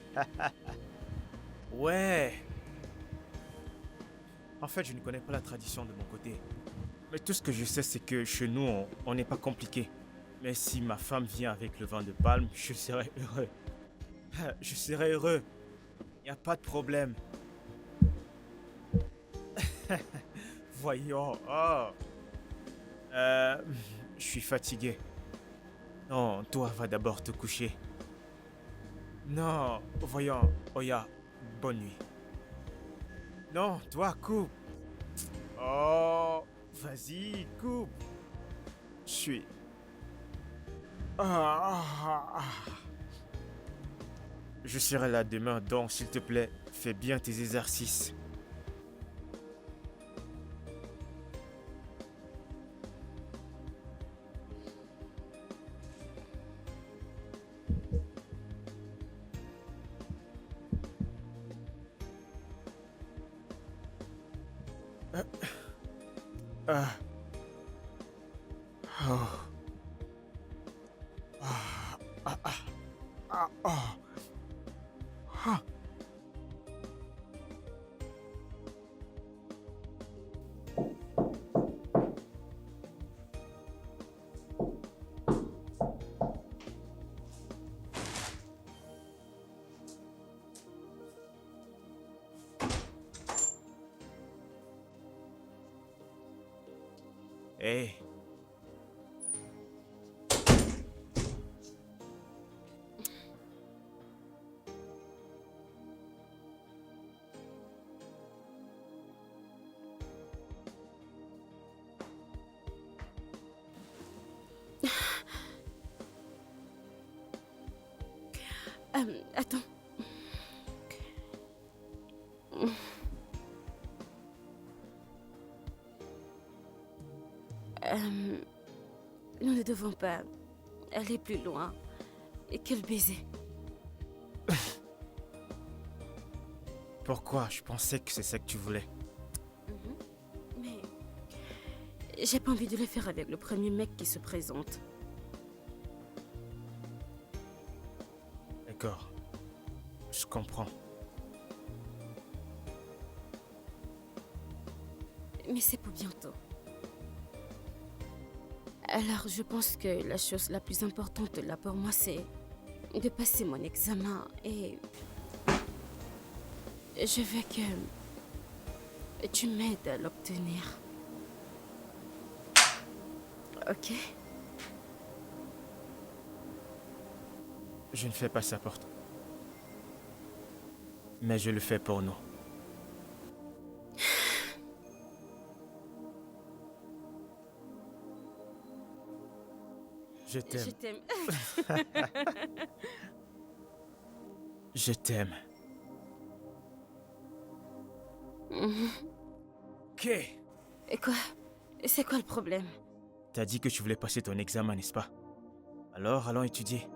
Ouais. En fait, je ne connais pas la tradition de mon côté. Mais tout ce que je sais, c'est que chez nous, on n'est pas compliqué. Mais si ma femme vient avec le vin de palme, je serai heureux. Je serai heureux. Il n'y a pas de problème. Voyons. Oh. Je suis fatigué. Non, toi, va d'abord te coucher. Non, voyons. Oya, bonne nuit. Non, toi, coupe. Oh, vas-y, coupe. Je suis... Je serai là demain, donc s'il te plaît, fais bien tes exercices. Hey. Attends. Nous ne devons pas aller plus loin que le baiser. Pourquoi? Je pensais que c'est ça que tu voulais. Mais j'ai pas envie de le faire avec le premier mec qui se présente. D'accord. Je comprends. Mais c'est pour bientôt. Alors, je pense que la chose la plus importante là pour moi, c'est de passer mon examen et je veux que tu m'aides à l'obtenir. Ok? Je ne fais pas ça pour toi. Mais je le fais pour nous. Je t'aime. Je t'aime. Je t'aime. Ok. Et quoi? C'est quoi le problème? T'as dit que tu voulais passer ton examen, n'est-ce pas? Alors, allons étudier.